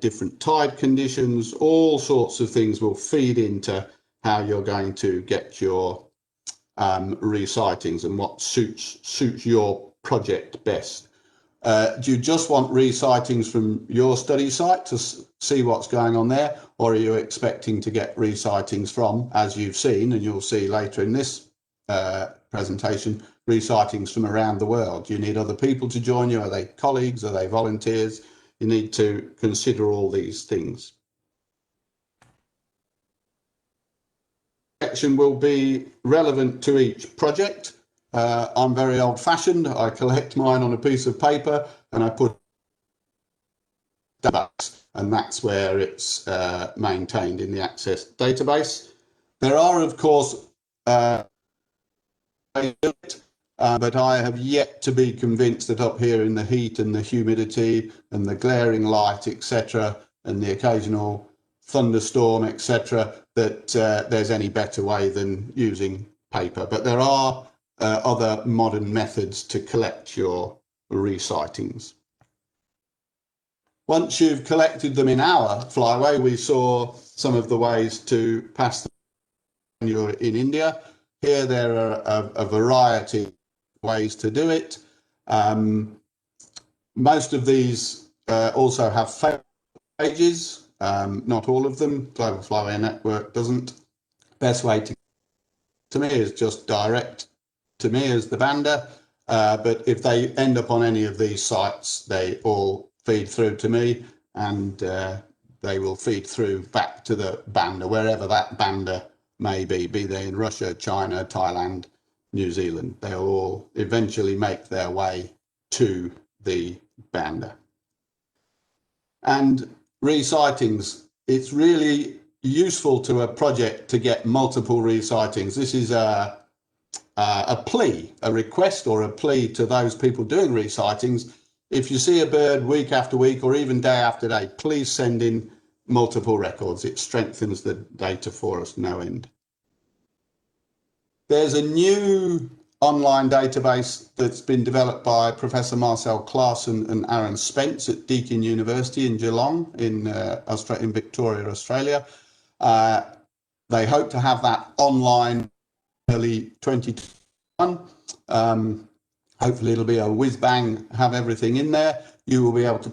different tide conditions. All sorts of things will feed into how you're going to get your resightings and what suits your project best. Do you just want resightings from your study site to see what's going on there, or are you expecting to get resightings from, as you've seen and you'll see later in this presentation, resightings from around the world? Do you need other people to join you? Are they colleagues? Are they volunteers? You need to consider all these things. Section will be relevant to each project. I'm very old-fashioned. I collect mine on a piece of paper and I put database, and that's where it's maintained in the Access database. There are, of course, but I have yet to be convinced that up here in the heat and the humidity and the glaring light, etc., and the occasional thunderstorm, etc., that there's any better way than using paper. But there are other modern methods to collect your resightings. Once you've collected them in our flyway, we saw some of the ways to pass them when you're in India. Here there are a variety of ways to do it. Most of these also have pages, not all of them. Global Flyway Network doesn't. Best way to me is just direct to me as the bander, but if they end up on any of these sites, they all feed through to me, and they will feed through back to the bander, wherever that bander may be they in Russia, China, Thailand, New Zealand. They'll all eventually make their way to the bander. And resightings, it's really useful to a project to get multiple resightings. This is a plea, a request or a plea to those people doing resightings. If you see a bird week after week or even day after day, please send in multiple records. It strengthens the data for us no end. There's a new online database that's been developed by Professor Marcel Claassen and Aaron Spence at Deakin University in Geelong in Victoria, Australia. They hope to have that online early 2021. Hopefully it'll be a whiz-bang, have everything in there. You will be able to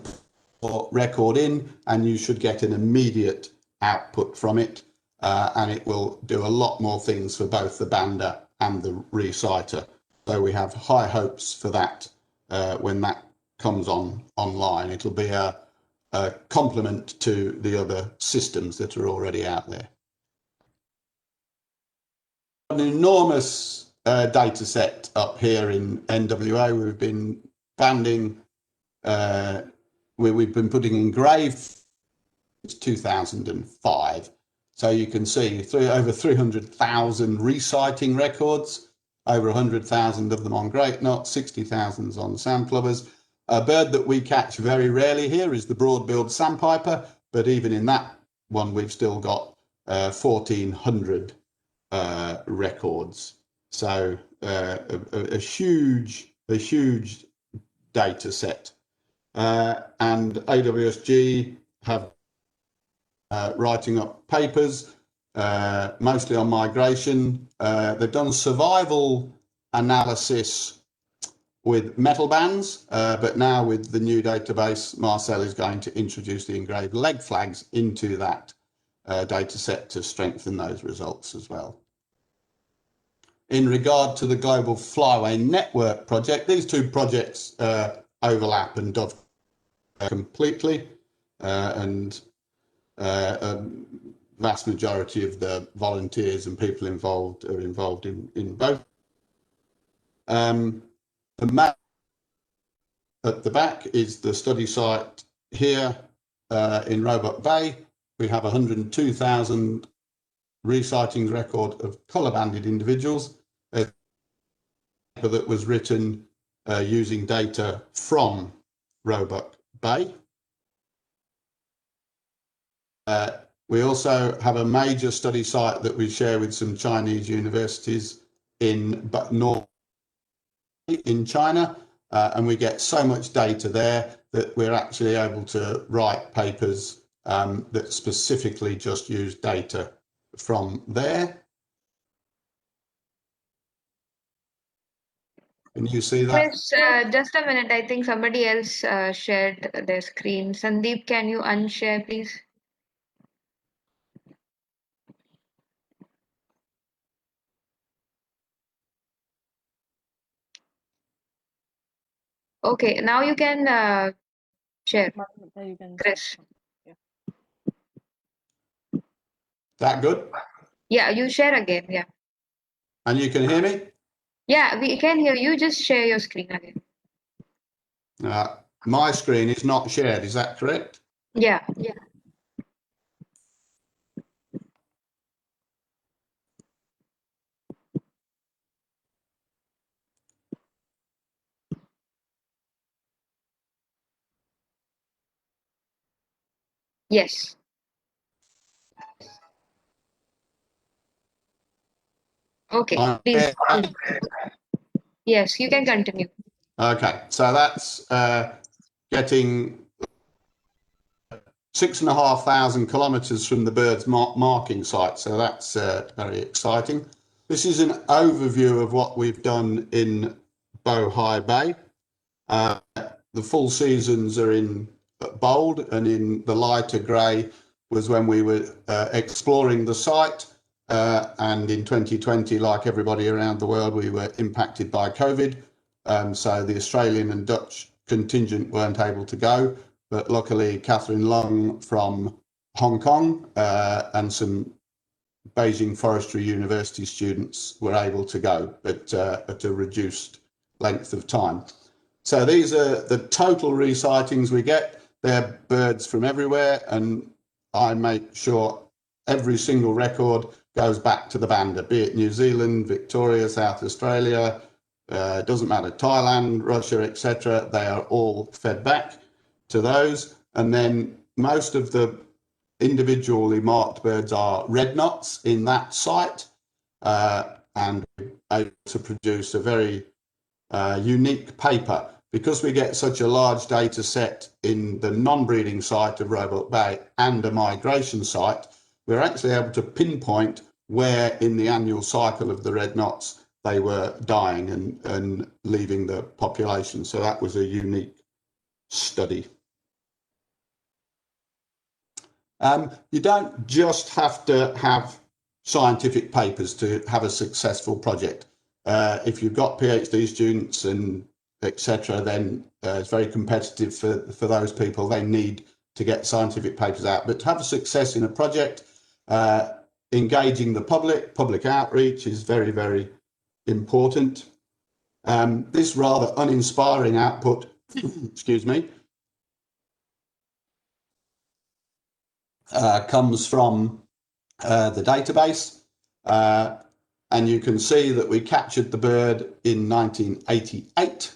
put record in and you should get an immediate output from it. And it will do a lot more things for both the bander and the reciter. So we have high hopes for that when that comes online. It'll be a complement to the other systems that are already out there. An enormous data set up here in NWA. We've been banding, we've been putting in grave since 2005. So you can see over 300,000 resighting records, over 100,000 of them on great knots, 60,000 on sandplovers. A bird that we catch very rarely here is the broad-billed sandpiper, but even in that one we've still got 1,400 records. So a huge data set. And AWSG have writing up papers, mostly on migration. They've done survival analysis with metal bands, but now with the new database, Marcel is going to introduce the engraved leg flags into that data set to strengthen those results as well. In regard to the Global Flyway Network project, these two projects overlap and dovetail completely, and a vast majority of the volunteers and people involved are involved in both. The map at the back is the study site here in Roebuck Bay. We have 102,000 re-sightings record of colour-banded individuals that was written using data from Roebuck Bay. We also have a major study site that we share with some Chinese universities in North in China, and we get so much data there that we're actually able to write papers that specifically just use data from there. Can you see that? Chris, just a minute. I think somebody else shared their screen. Sandeep, can you unshare, please? Okay, now you can share, Chris. That good? Yeah, you share again. Yeah. And you can hear me? Yeah, we can hear you. Just share your screen again. My screen is not shared, is that correct? Yeah, yeah. Yes. Okay, please. Yes, you can continue. Okay, so that's getting 6,500 kilometres from the bird's marking site, so that's very exciting. This is an overview of what we've done in Bohai Bay. The full seasons are in bold, and in the lighter grey was when we were exploring the site. And in 2020, like everybody around the world, we were impacted by COVID. So the Australian and Dutch contingent weren't able to go. But luckily, Catherine Lung from Hong Kong and some Beijing Forestry University students were able to go, but at a reduced length of time. So these are the total re-sightings we get. They're birds from everywhere, and I make sure every single record goes back to the bander, be it New Zealand, Victoria, South Australia, doesn't matter, Thailand, Russia, etc. They are all fed back to those. And then most of the individually marked birds are red knots in that site, and able to produce a very unique paper. Because we get such a large data set in the non-breeding site of Roebuck Bay and a migration site, we're actually able to pinpoint where in the annual cycle of the red knots they were dying and leaving the population. So that was a unique study. You don't just have to have scientific papers to have a successful project. If you've got PhD students and etc., then it's very competitive for those people. They need to get scientific papers out. But to have a success in a project, engaging the public outreach is very, very important. This rather uninspiring output, excuse me, comes from the database. And you can see that we captured the bird in 1988,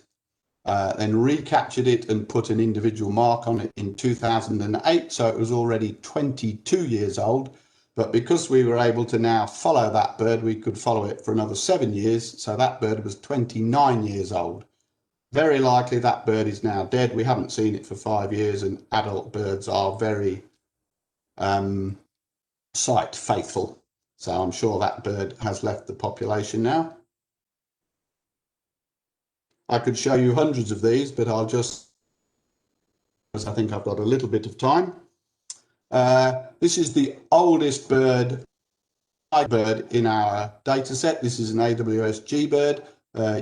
then recaptured it and put an individual mark on it in 2008. So it was already 22 years old. But because we were able to now follow that bird, we could follow it for another 7 years. So that bird was 29 years old. Very likely that bird is now dead. We haven't seen it for 5 years, and adult birds are very site faithful. So I'm sure that bird has left the population now. I could show you hundreds of these, but I'll just, as I think I've got a little bit of time. This is the oldest bird in our data set. This is an AWS G-bird.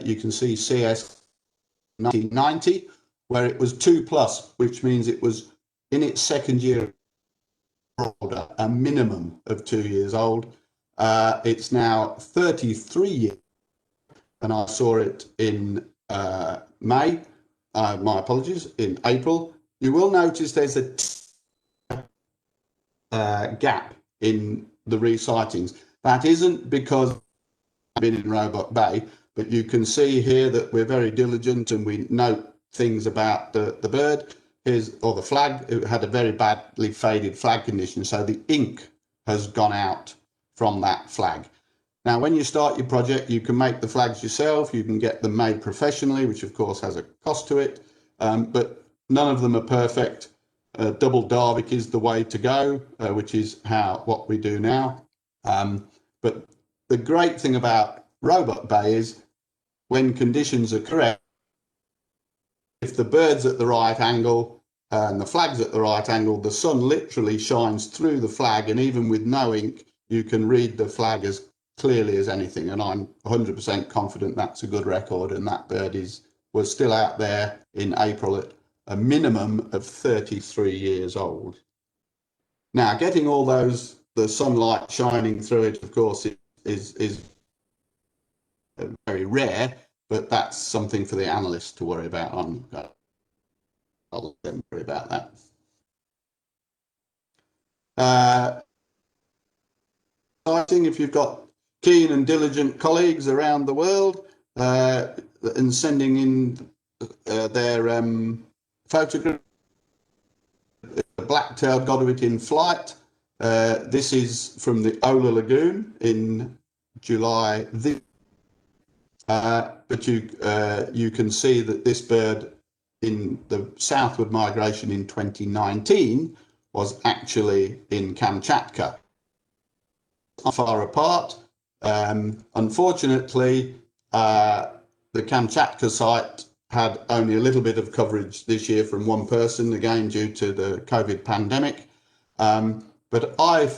You can see CS 1990, where it was 2+, which means it was in its second year older, a minimum of 2 years old. It's now 33 years, and I saw it in May. My apologies, in April. You will notice there's a gap in the re-sightings. That isn't because I've been in Roebuck Bay, but you can see here that we're very diligent and we note things about the bird. Or the flag. It had a very badly faded flag condition, so the ink has gone out from that flag. Now, when you start your project, you can make the flags yourself. You can get them made professionally, which of course has a cost to it, but none of them are perfect. Double Darvik is the way to go, which is what we do now. But the great thing about Roebuck Bay is when conditions are correct, if the bird's at the right angle and the flag's at the right angle, the sun literally shines through the flag, and even with no ink, you can read the flag as clearly as anything. And I'm 100% confident that's a good record, and that bird was still out there in April at a minimum of 33 years old. Now, getting all the sunlight shining through it, of course, is very rare, but that's something for the analysts to worry about. I'll let them worry about that. Exciting if you've got keen and diligent colleagues around the world and sending in their photograph. The black-tailed godwit in flight. This is from the Ola Lagoon in July. But you can see that this bird in the southward migration in 2019 was actually in Kamchatka. Far apart. Unfortunately, the Kamchatka site had only a little bit of coverage this year from one person, again due to the COVID pandemic. But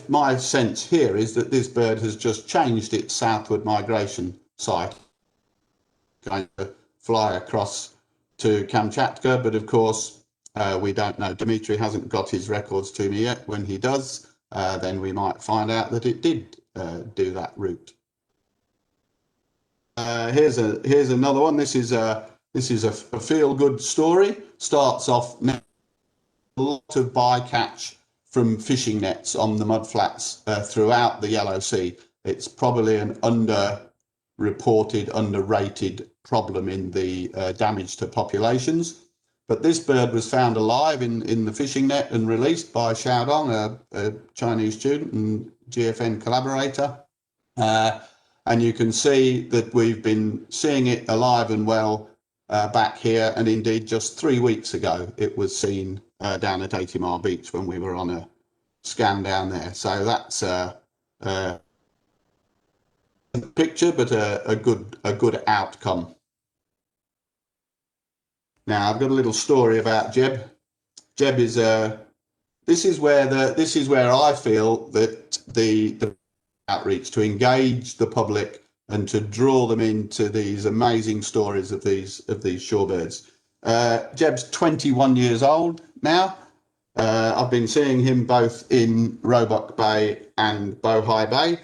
my sense here is that this bird has just changed its southward migration site, going to fly across to Kamchatka, but of course we don't know. Dimitri hasn't got his records to me yet. When he does, then we might find out that it did do that route. Here's another one. This is a feel-good story. Starts off a lot of bycatch from fishing nets on the mudflats throughout the Yellow Sea. It's probably an underreported, underrated problem in the damage to populations. But this bird was found alive in the fishing net and released by Xiaodong, a Chinese student and GFN collaborator. And you can see that we've been seeing it alive and well back here. And indeed, just 3 weeks ago, it was seen down at 80 Mile Beach when we were on a scan down there. So that's a picture, but a good outcome. Now I've got a little story about Jeb. Jeb is this is where I feel that the outreach to engage the public and to draw them into these amazing stories of these shorebirds. Jeb's 21 years old now. I've been seeing him both in Roebuck Bay and Bohai Bay.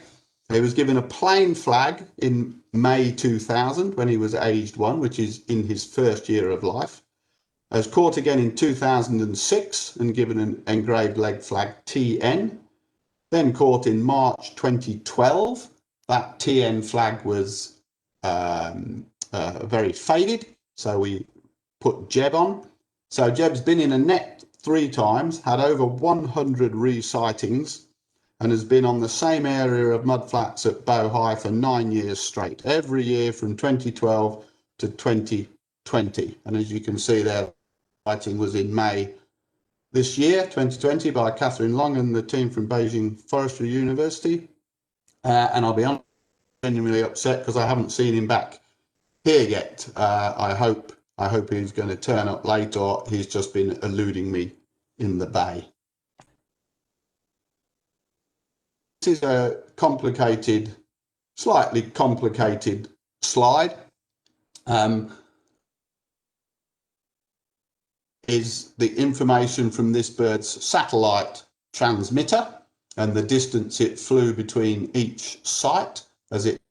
He was given a plain flag in May 2000 when he was aged 1, which is in his first year of life. I was caught again in 2006 and given an engraved leg flag TN. Then caught in March 2012. That TN flag was very faded, so we put Jeb on. So Jeb's been in a net 3 times, had over 100 re-sightings, and has been on the same area of mudflats at Bohai for 9 years straight, every year from 2012 to 2020. And as you can see there, sighting was in May this year, 2020, by Catherine Long and the team from Beijing Forestry University. And I'll be honest, genuinely upset because I haven't seen him back here yet. I hope he's going to turn up late, or he's just been eluding me in the bay. This is a complicated, slightly complicated slide. Is the information from this bird's satellite transmitter and the distance it flew between each site as it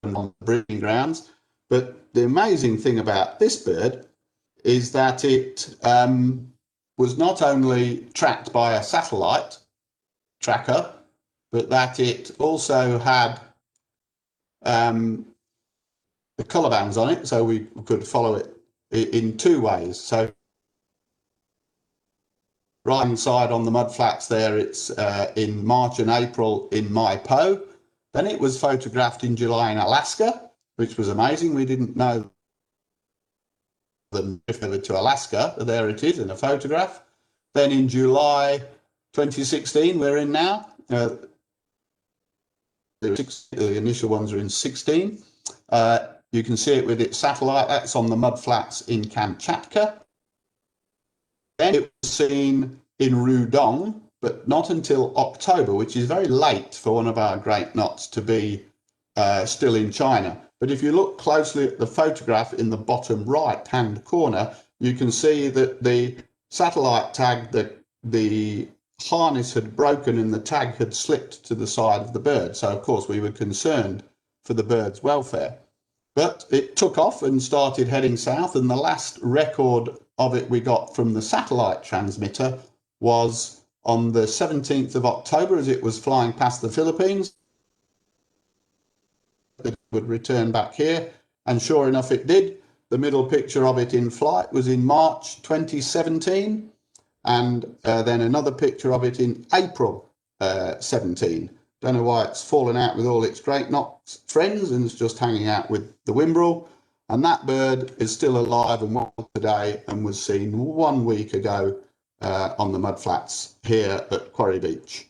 went on the breeding grounds. But the amazing thing about this bird is that it was not only tracked by a satellite tracker, but that it also had the colour bands on it, so we could follow it in two ways. So right hand side on the mudflats there, it's in March and April in Maipo. Then it was photographed in July in Alaska, which was amazing. We didn't know them over to Alaska. There it is in a photograph. Then in July 2016, we're in now. The initial ones are in 16. You can see it with its satellite. That's on the mudflats in Kamchatka. Then it was seen in Rudong, but not until October, which is very late for one of our great knots to be still in China. But if you look closely at the photograph in the bottom right-hand corner, you can see that the satellite tag, the harness had broken and the tag had slipped to the side of the bird. So, of course, we were concerned for the bird's welfare. But it took off and started heading south, and the last record of it we got from the satellite transmitter was on the 17th of October as it was flying past the Philippines. It would return back here, and sure enough it did. The middle picture of it in flight was in March 2017, and then another picture of it in April 17. Don't know why it's fallen out with all its great knots friends and it's just hanging out with the Whimbrel. And that bird is still alive and well today and was seen 1 week ago on the mudflats here at Quarry Beach.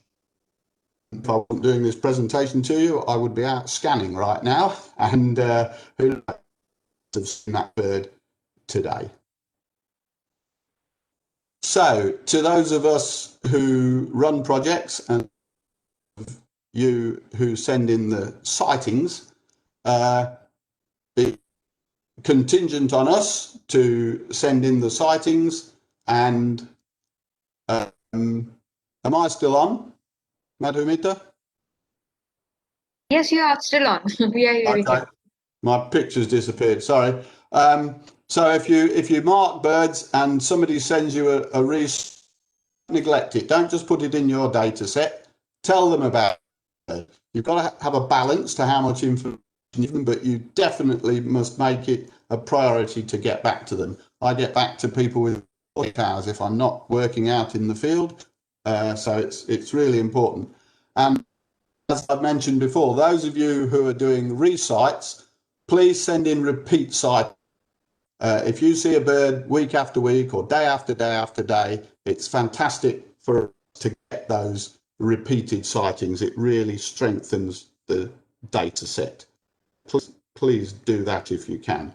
If I wasn't doing this presentation to you, I would be out scanning right now, and who knows, have seen that bird today. So, to those of us who run projects and you who send in the sightings, it's contingent on us to send in the sightings. And am I still on, Madhumita? Yes, you are still on. We are hearing Okay. you. My picture's disappeared. Sorry. So if you mark birds and somebody sends you a neglect it. Don't just put it in your data set. Tell them about it. You've got to have a balance to how much information, but you definitely must make it a priority to get back to them. I get back to people with 48 hours if I'm not working out in the field. So it's really important. And as I've mentioned before, those of you who are doing resites, please send in repeat sites. If you see a bird week after week or day after day after day, it's fantastic for us to get those repeated sightings. It really strengthens the data set. Please do that if you can.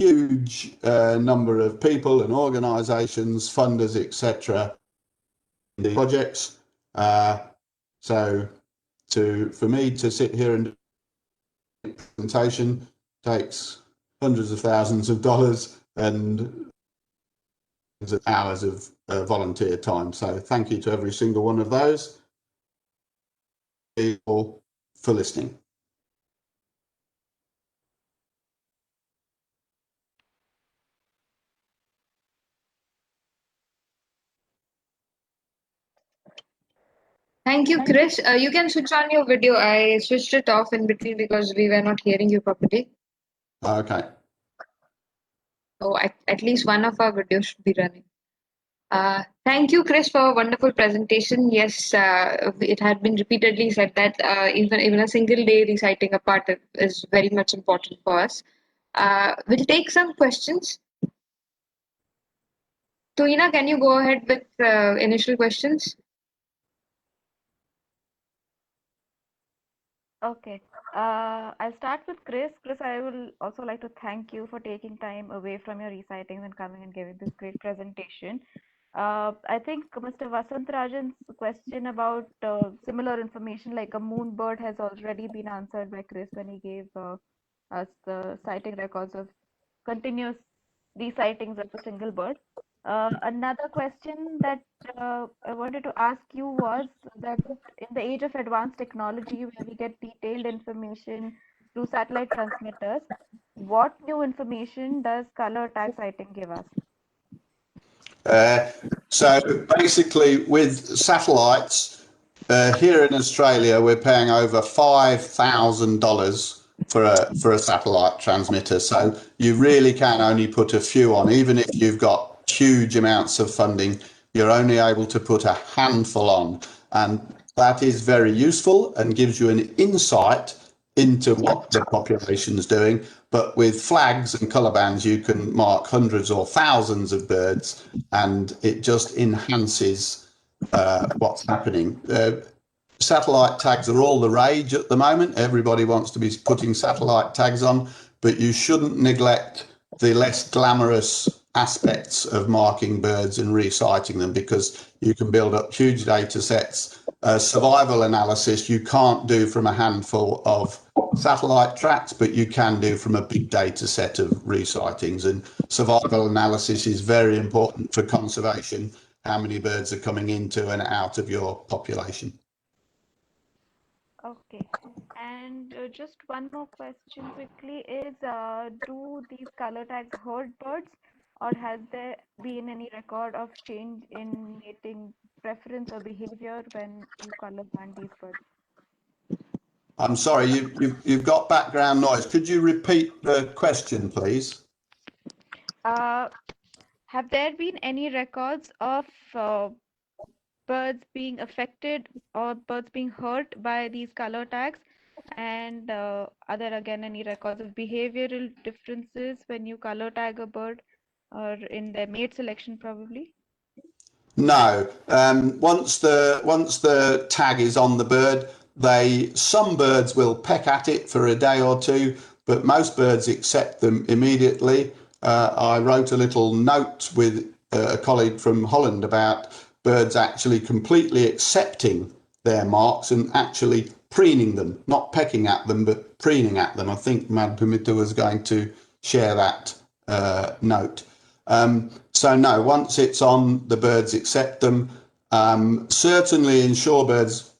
Huge number of people and organisations, funders, etc. in the projects. So for me to sit here and do a presentation takes hundreds of thousands of dollars and hours of volunteer time. So thank you to every single one of those people for listening. Thank you, Chris. You can switch on your video. I switched it off in between because we were not hearing you properly. Okay. So at least one of our videos should be running. Thank you, Chris, for a wonderful presentation. Yes, it had been repeatedly said that even a single day reciting a part is very much important for us. We'll take some questions. Tuina, can you go ahead with initial questions? Okay. I'll start with Chris. Chris, I will also like to thank you for taking time away from your recitings and coming and giving this great presentation. I think Mr. Vasantrajan's question about similar information like a moon bird has already been answered by Chris when he gave us the sighting records of continuous resightings of a single bird. Another question that I wanted to ask you was that in the age of advanced technology where we get detailed information through satellite transmitters, what new information does color tag sighting give us? So basically, with satellites here in Australia, we're paying over $5,000 for a satellite transmitter. So you really can only put a few on, even if you've got huge amounts of funding. You're only able to put a handful on, and that is very useful and gives you an insight into what the population is doing. But with flags and colour bands, you can mark hundreds or thousands of birds, and it just enhances what's happening. Satellite tags are all the rage at the moment. Everybody wants to be putting satellite tags on, but you shouldn't neglect the less glamorous aspects of marking birds and resighting them, because you can build up huge data sets. Survival analysis you can't do from a handful of satellite tracks, but you can do from a big data set of resightings. And survival analysis is very important for conservation, how many birds are coming into and out of your population. Okay. And just one more question quickly is, do these color tags hurt birds, or has there been any record of change in mating preference or behavior when you color band these birds? I'm sorry, you've got background noise. Could you repeat the question, please? Have there been any records of birds being affected or birds being hurt by these color tags? And are there again any records of behavioral differences when you color tag a bird or in their mate selection probably? No. Once the tag is on the bird, some birds will peck at it for a day or two, but most birds accept them immediately. I wrote a little note with a colleague from Holland about birds actually completely accepting their marks and actually preening them, not pecking at them, but preening at them. I think Madhumita was going to share that note. So no, once it's on, the birds accept them. Certainly in shorebirds,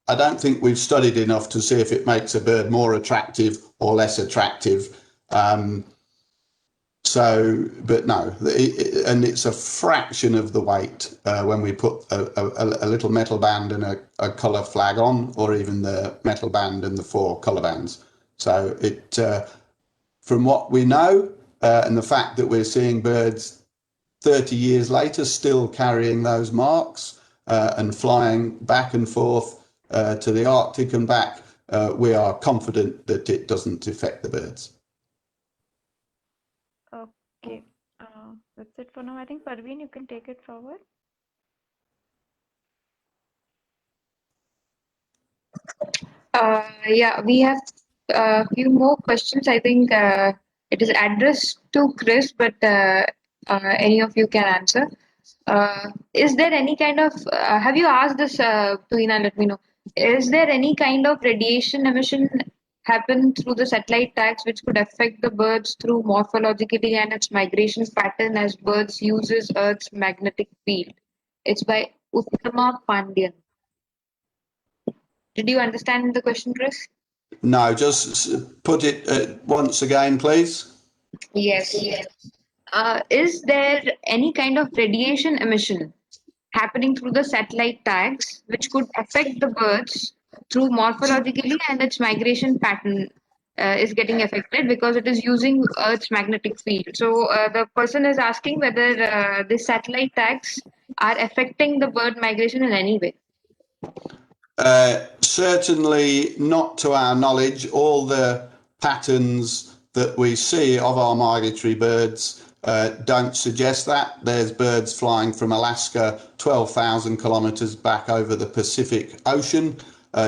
I don't think we've studied enough to see if it makes a bird more attractive or less attractive. But no, and it's a fraction of the weight when we put a little metal band and a colour flag on, or even the metal band and the 4 colour bands. So from what we know, and the fact that we're seeing birds 30 years later still carrying those marks and flying back and forth to the Arctic and back, we are confident that it doesn't affect the birds. Okay, that's it for now. I think Parveen, you can take it forward. Yeah, we have a few more questions. I think it is addressed to Chris, but any of you can answer. Is there any kind of, have you asked this, Tuhina, let me know. Is there any kind of radiation emission happen through the satellite tags which could affect the birds through morphologically and its migration pattern as birds uses Earth's magnetic field? It's by Uttama Pandyan. Did you understand the question, Chris? No, just put it once again, please. Yes. Is there any kind of radiation emission happening through the satellite tags which could affect the birds through morphologically, and its migration pattern is getting affected because it is using Earth's magnetic field? So the person is asking whether the satellite tags are affecting the bird migration in any way. Certainly not to our knowledge. All the patterns that we see of our migratory birds don't suggest that. There's birds flying from Alaska 12,000 kilometres back over the Pacific Ocean,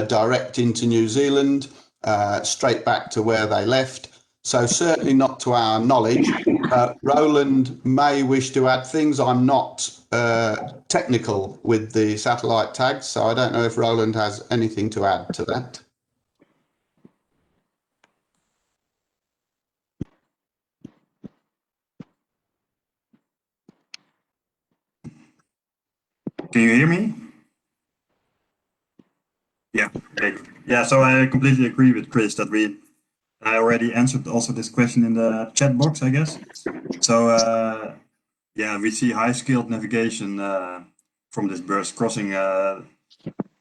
direct into New Zealand. straight back to where they left. So certainly not to our knowledge. Roland may wish to add things. I'm not technical with the satellite tags, so I don't know if Roland has anything to add to that. Can you hear me? Yeah, great. Yeah, so I completely agree with Chris that I already answered also this question in the chat box, I guess. So yeah, we see high-skilled navigation from these birds crossing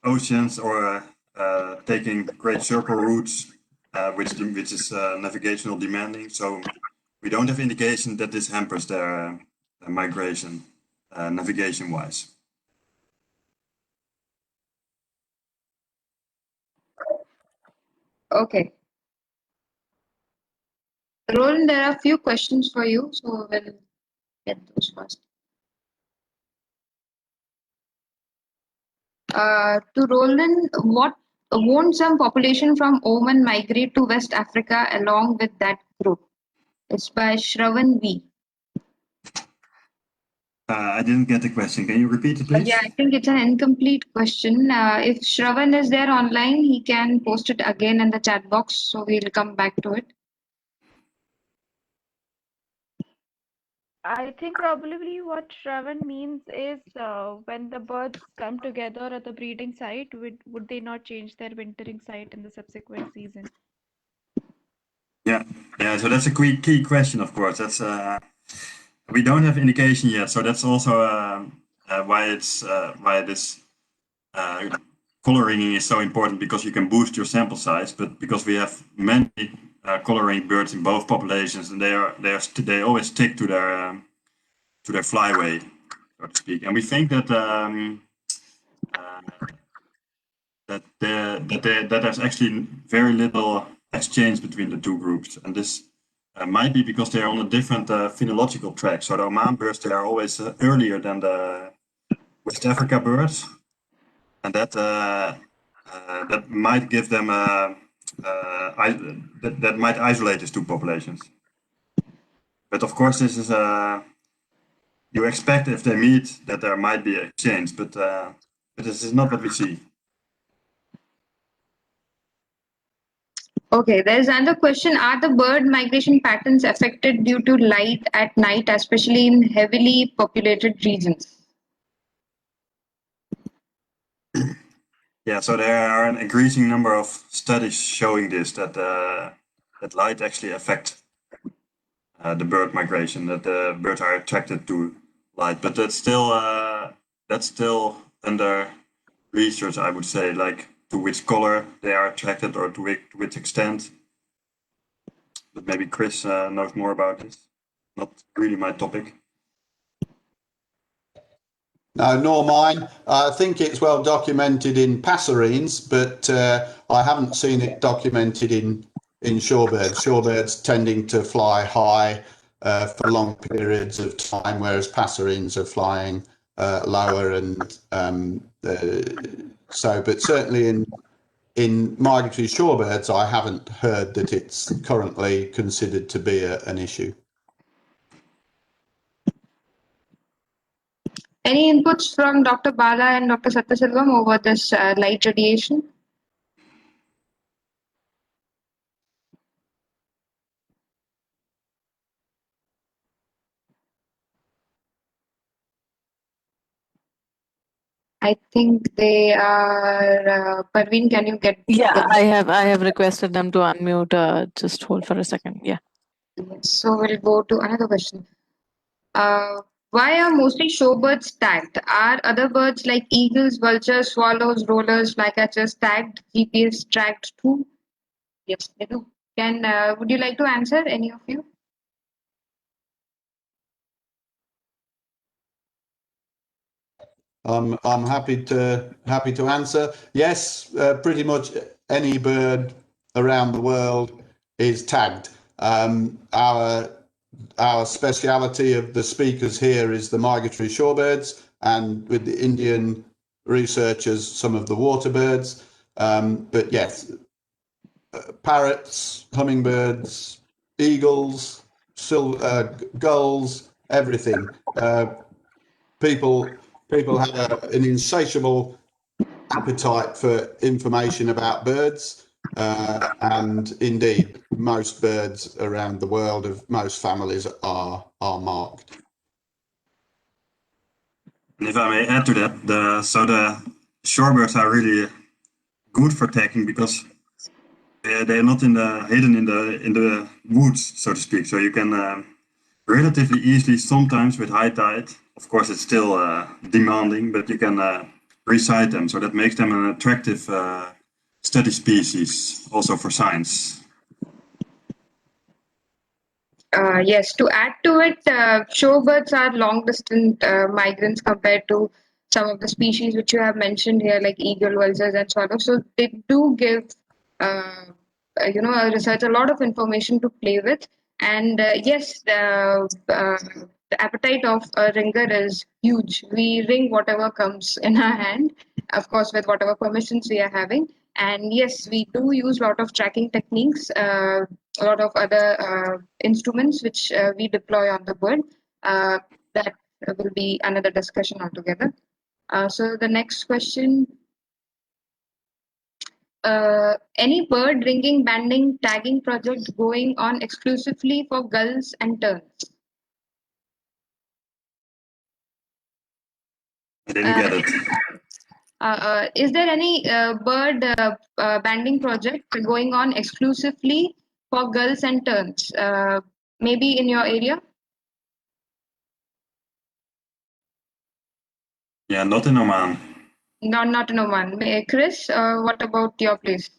oceans or taking great circle routes, which is navigational demanding. So we don't have indication that this hampers their migration navigation-wise. Okay. Roland, there are a few questions for you, so we'll get those first. To Roland, won't some population from Oman migrate to West Africa along with that group? It's by Shravan V. I didn't get the question. Can you repeat it, please? Yeah, I think it's an incomplete question. If Shravan is there online, he can post it again in the chat box, so we'll come back to it. I think probably what Shravan means is when the birds come together at the breeding site, would they not change their wintering site in the subsequent season? Yeah, so that's a key question, of course. That's we don't have indication yet, so that's also why this coloring is so important, because you can boost your sample size. But because we have many coloring birds in both populations, and they always stick to their flyway, so to speak. And we think that that there's actually very little exchange between the two groups, and this might be because they're on a different phenological track. So the Oman birds, they are always earlier than the West Africa birds, and that might give them that might isolate these two populations. But of course, this is you expect if they meet that there might be a change, but this is not what we see. Okay, there's another question. Are the bird migration patterns affected due to light at night, especially in heavily populated regions? Yeah, so there are an increasing number of studies showing this, that that light actually affects the bird migration, that the birds are attracted to light, but that's still under research, I would say, like to which color they are attracted or to which extent. But maybe Chris knows more about this. Not really my topic. No, nor mine. I think it's well documented in passerines, but I haven't seen it documented in shorebirds. Shorebirds tending to fly high for long periods of time, whereas passerines are flying lower, and so. But certainly in migratory shorebirds, I haven't heard that it's currently considered to be an issue. Any inputs from Dr. Bala and Dr. Satyaselvam over this light radiation? I think they are. Parveen, can you get? Yeah, I have requested them to unmute. Just hold for a second. Yeah. Yes, so we'll go to another question. Why are mostly shorebirds tagged? Are other birds like eagles, vultures, swallows, rollers, flycatchers tagged, GPS tracked too? Yes, they do. Would you like to answer, any of you? I'm happy to answer. Yes, pretty much any bird around the world is tagged. Our speciality of the speakers here is the migratory shorebirds, and with the Indian researchers, some of the water birds. But yes, parrots, hummingbirds, eagles, gulls, everything. People have an insatiable appetite for information about birds, and indeed, most birds around the world of most families are marked. And if I may add to that, the shorebirds are really good for tagging because they're not hidden in the woods, so to speak. So you can relatively easily, sometimes with high tide, of course it's still demanding, but you can resight them. So that makes them an attractive study species also for science. Yes, to add to it, shorebirds are long-distance migrants compared to some of the species which you have mentioned here, like eagle, vultures, and swallows. So they do give, research a lot of information to play with. And yes, the appetite of a ringer is huge. We ring whatever comes in our hand, of course, with whatever permissions we are having. And yes, we do use a lot of tracking techniques, a lot of other instruments which we deploy on the bird. That will be another discussion altogether. So the next question, any bird ringing, banding, tagging project going on exclusively for gulls and terns? I didn't get it. Is there any bird banding project going on exclusively for gulls and terns? Maybe in your area? Yeah, not in Oman. Not in Oman. Chris, what about your place?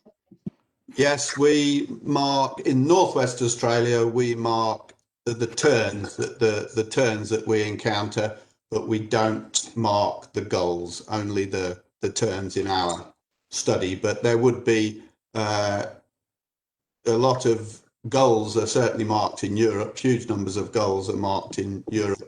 Yes, we mark in northwest Australia. We mark the terns the terns that we encounter, but we don't mark the gulls. Only the terns in our study. But there would be a lot of gulls are certainly marked in Europe. Huge numbers of gulls are marked in Europe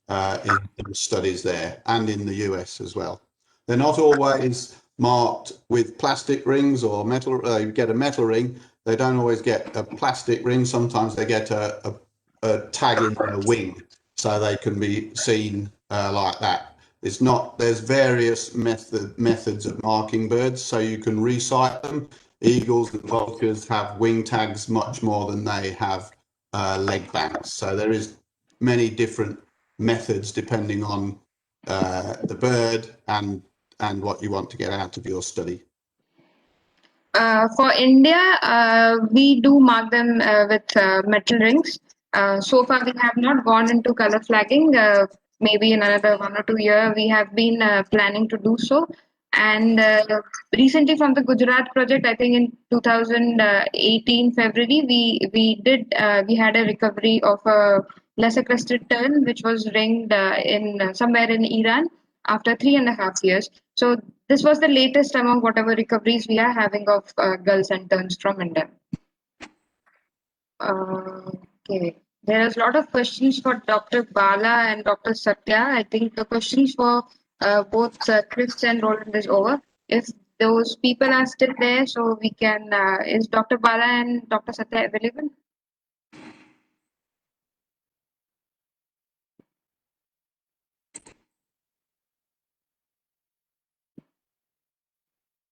in studies there, and in the US as well. They're not always marked with plastic rings or metal. You get a metal ring. They don't always get a plastic ring. Sometimes they get a tag in their wing, so they can be seen like that. It's not. There's various methods of marking birds, so you can resight them. Eagles and vultures have wing tags much more than they have leg bands. So there is many different methods depending on the bird and what you want to get out of your study. For India, we do mark them with metal rings. So far, we have not gone into color flagging. Maybe in another 1 or 2 years, we have been planning to do so. And recently, from the Gujarat project, I think in 2018 February, we had a recovery of a lesser crested tern, which was ringed in somewhere in Iran after 3.5 years. So this was the latest among whatever recoveries we are having of gulls and terns from India. Okay. There is a lot of questions for Dr. Bala and Dr. Satya. I think the questions for both Chris and Roland is over. If those people are still there, so we can, is Dr. Bala and Dr. Satya available?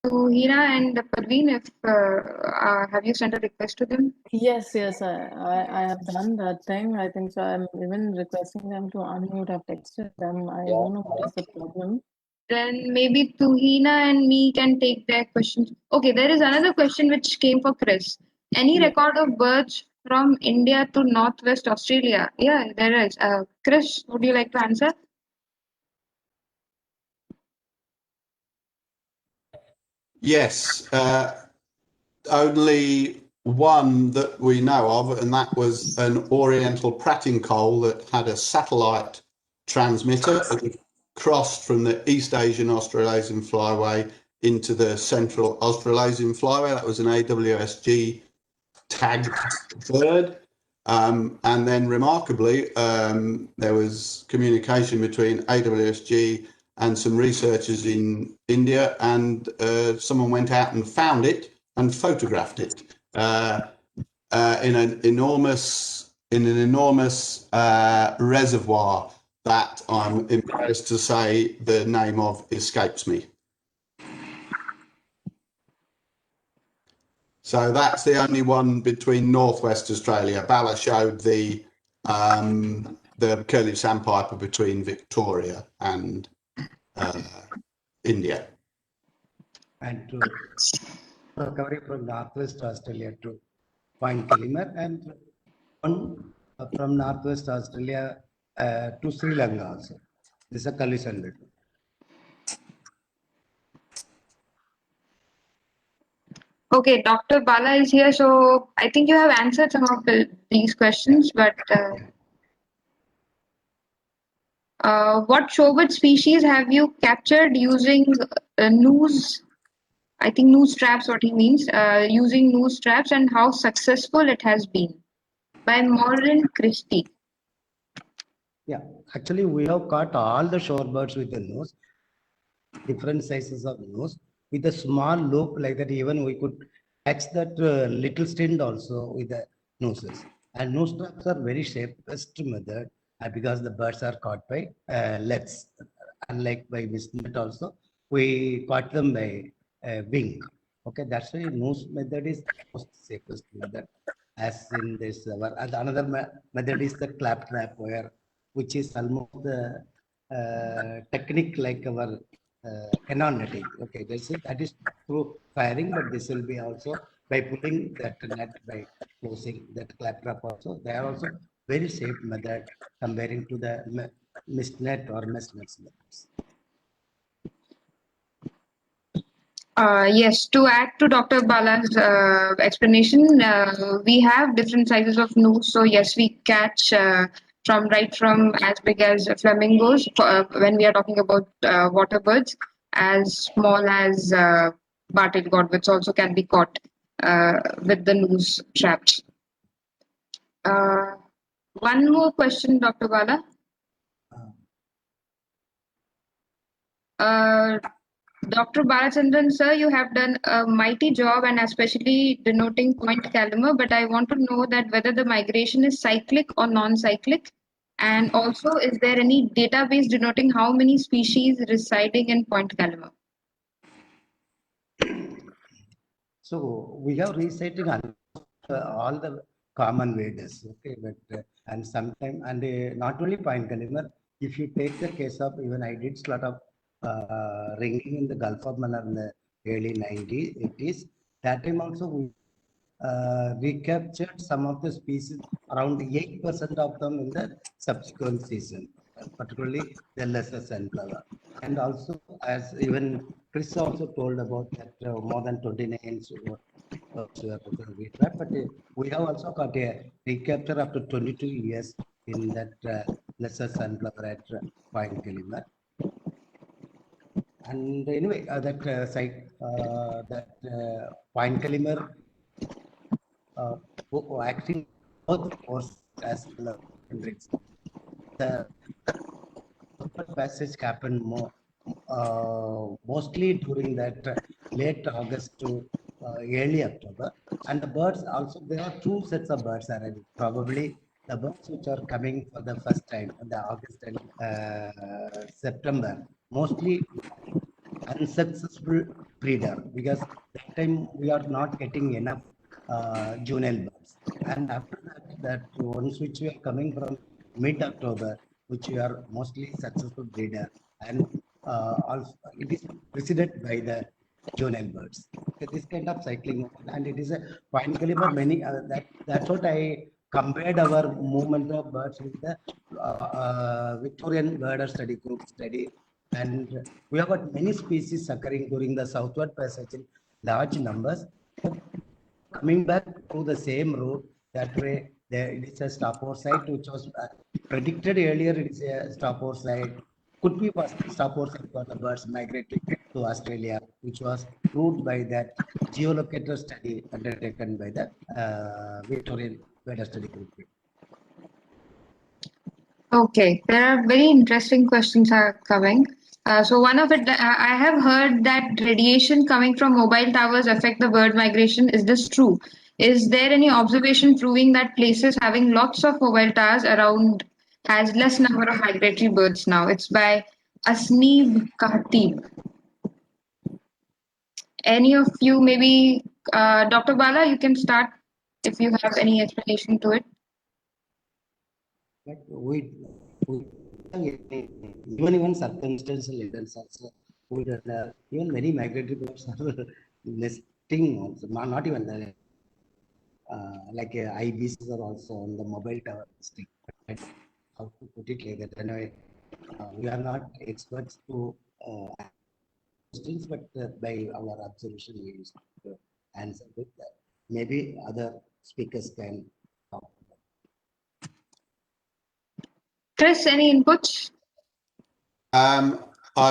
To Hina and Parveen, if have you sent a request to them? Yes, I have done that thing. I think so. I'm even requesting them to unmute. I've texted them. I don't know what is the problem. Then maybe Tuhina and me can take their questions. Okay, there is another question which came for Chris. Any record of birds from India to Northwest Australia? Yeah, there is. Chris, would you like to answer? Yes, only one that we know of, and that was an oriental pratincoal that had a satellite transmitter and crossed from the East Asian Australasian flyway into the Central Australasian flyway. That was an AWSG tagged bird. And then remarkably, there was communication between AWSG and some researchers in India, and someone went out and found it and photographed it in an enormous reservoir that I'm embarrassed to say the name of escapes me. So that's the only one between Northwest Australia. Bala showed the curlew sandpiper between Victoria and India. And to covering from Northwest Australia to Point Kilimer, and one from Northwest Australia to Sri Lanka also. This is a curlew sandpiper. Okay, Dr. Bala is here, so I think you have answered some of these questions, but what shorebird species have you captured using noose? I think noose traps, what he means, using noose traps, and how successful it has been. By Maureen Christie. Yeah, actually we have caught all the shorebirds with the nose, different sizes of nose, with a small loop like that. Even we could catch that little stint also with the noses. And nose traps are very safest method because the birds are caught by lets. Unlike by net also, we caught them by wing. Okay, that's why nose method is most safest method. As in this, and another method is the clap trap, which is almost the technique like our cannon netting. Okay, that is through firing, but this will be also by pulling that net by closing that clap trap also. They are also very safe method comparing to the mist net or mesh nets methods. Yes, to add to Dr. Bala's explanation, we have different sizes of noose. So yes, we catch from as big as flamingos when we are talking about water birds, as small as bar-tailed godwits also can be caught with the noose traps. One more question, Dr. Bala. Dr. Balachandran, sir, you have done a mighty job and especially denoting point caliber, but I want to know that whether the migration is cyclic or non-cyclic, and also is there any database denoting how many species residing in point caliber? So we have reciting all the common waders, okay, but and sometimes not only point caliber. If you take the case of, even I did a lot of ringing in the Gulf of Mannar in the early 90s, 80s. That time also we recaptured some of the species, around 8% of them in the subsequent season, particularly the lesser sunflower. And also, as even Chris also told about that more than 29 but we have also got a recapture after 22 years in that lesser sunflower at Point Kilimer. And anyway, that site, Point Kalimer acting both force as well as the passage happened mostly during that late August to early October. And the birds also, there are two sets of birds arriving. Probably the birds which are coming for the first time in the August and September, mostly unsuccessful breeder, because that time we are not getting enough juvenile birds. And after that ones which we are coming from mid-October, which we are mostly successful breeder, and also it is preceded by the juvenile birds. So this kind of cycling, and it is a fine caliber. Many that's what I compared our movement of birds with the Victorian birder study group study. And we have got many species occurring during the southward passage in large numbers. Coming back to the same route, that way it is a stopover site which was predicted earlier. It is a stopover site. Could be possible stopover site for the birds migrating to Australia, which was proved by that geolocator study undertaken by the Victorian birder study group. Okay, there are very interesting questions are coming. So one of it, I have heard that radiation coming from mobile towers affect the bird migration. Is this true? Is there any observation proving that places having lots of mobile towers around has less number of migratory birds now? It's by Asneeb Khatib. Any of you, maybe Dr. Bala, you can start if you have any explanation to it. But we even circumstantial evidence also, even many migratory birds are nesting also, not even the like IBs are also on the mobile tower nesting. How to put it like that? Anyway, we are not experts to questions, but by our observation, we used to answer with that. Maybe other speakers can talk. Chris, any inputs? I'm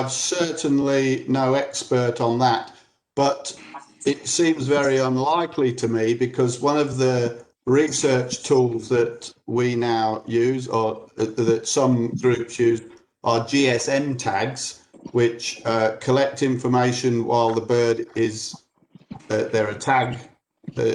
certainly no expert on that, but it seems very unlikely to me because one of the research tools that we now use, or that some groups use, are GSM tags, which collect information while the bird is, they're a tag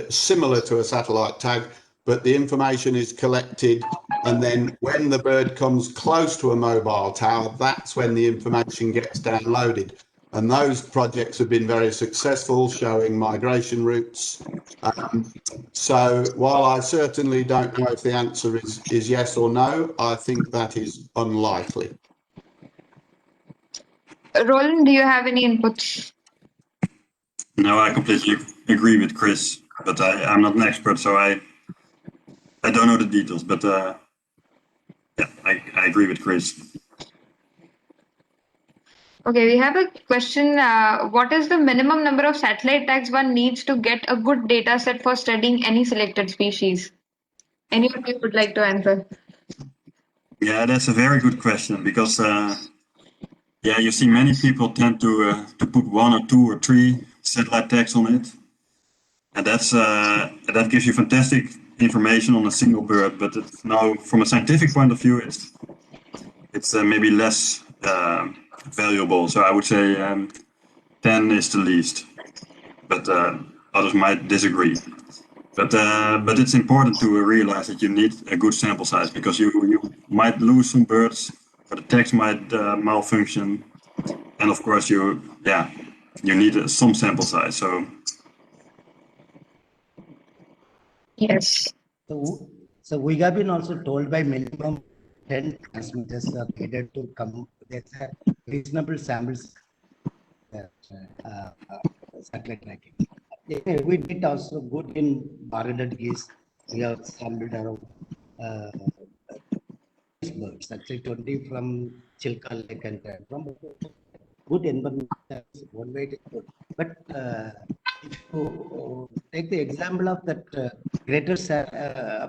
similar to a satellite tag, but the information is collected, and then when the bird comes close to a mobile tower, that's when the information gets downloaded. And those projects have been very successful, showing migration routes. So while I certainly don't know if the answer is yes or no, I think that is unlikely. Roland, do you have any inputs? No, I completely agree with Chris, but I'm not an expert, so I don't know the details, but yeah, I agree with Chris. Okay, we have a question. What is the minimum number of satellite tags one needs to get a good data set for studying any selected species? Any of you would like to answer? Yeah, that's a very good question because yeah, you see many people tend to put 1 or 2 or 3 satellite tags on it, and that gives you fantastic information on a single bird. But now, from a scientific point of view, it's maybe less valuable. So I would say 10 is the least, but others might disagree. But it's important to realize that you need a good sample size because you might lose some birds, or the tags might malfunction, and of course you need some sample size. So Yes. So we have been also told by minimum 10 transmitters are needed to come. There's a reasonable samples satellite tracking. Yeah, we did also good in Baradat geese. We have sampled around birds, actually 20 from Chilka Lake and from good environment. One way it is good. But if you take the example of that greater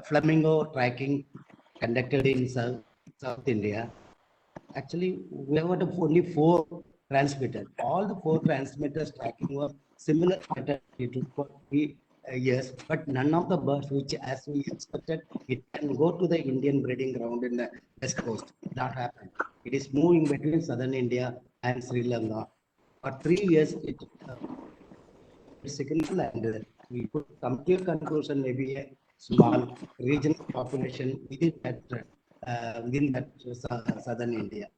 Flamingo tracking conducted in South India, actually we have got only 4 transmitters. All the 4 transmitters tracking were similar pattern. It took for 3 years, but none of the birds, which as we expected, it can go to the Indian breeding ground in the west coast. That happened. It is moving between southern India and Sri Lanka. For 3 years, it signal, and we could come to a conclusion, maybe a small regional population within that southern India.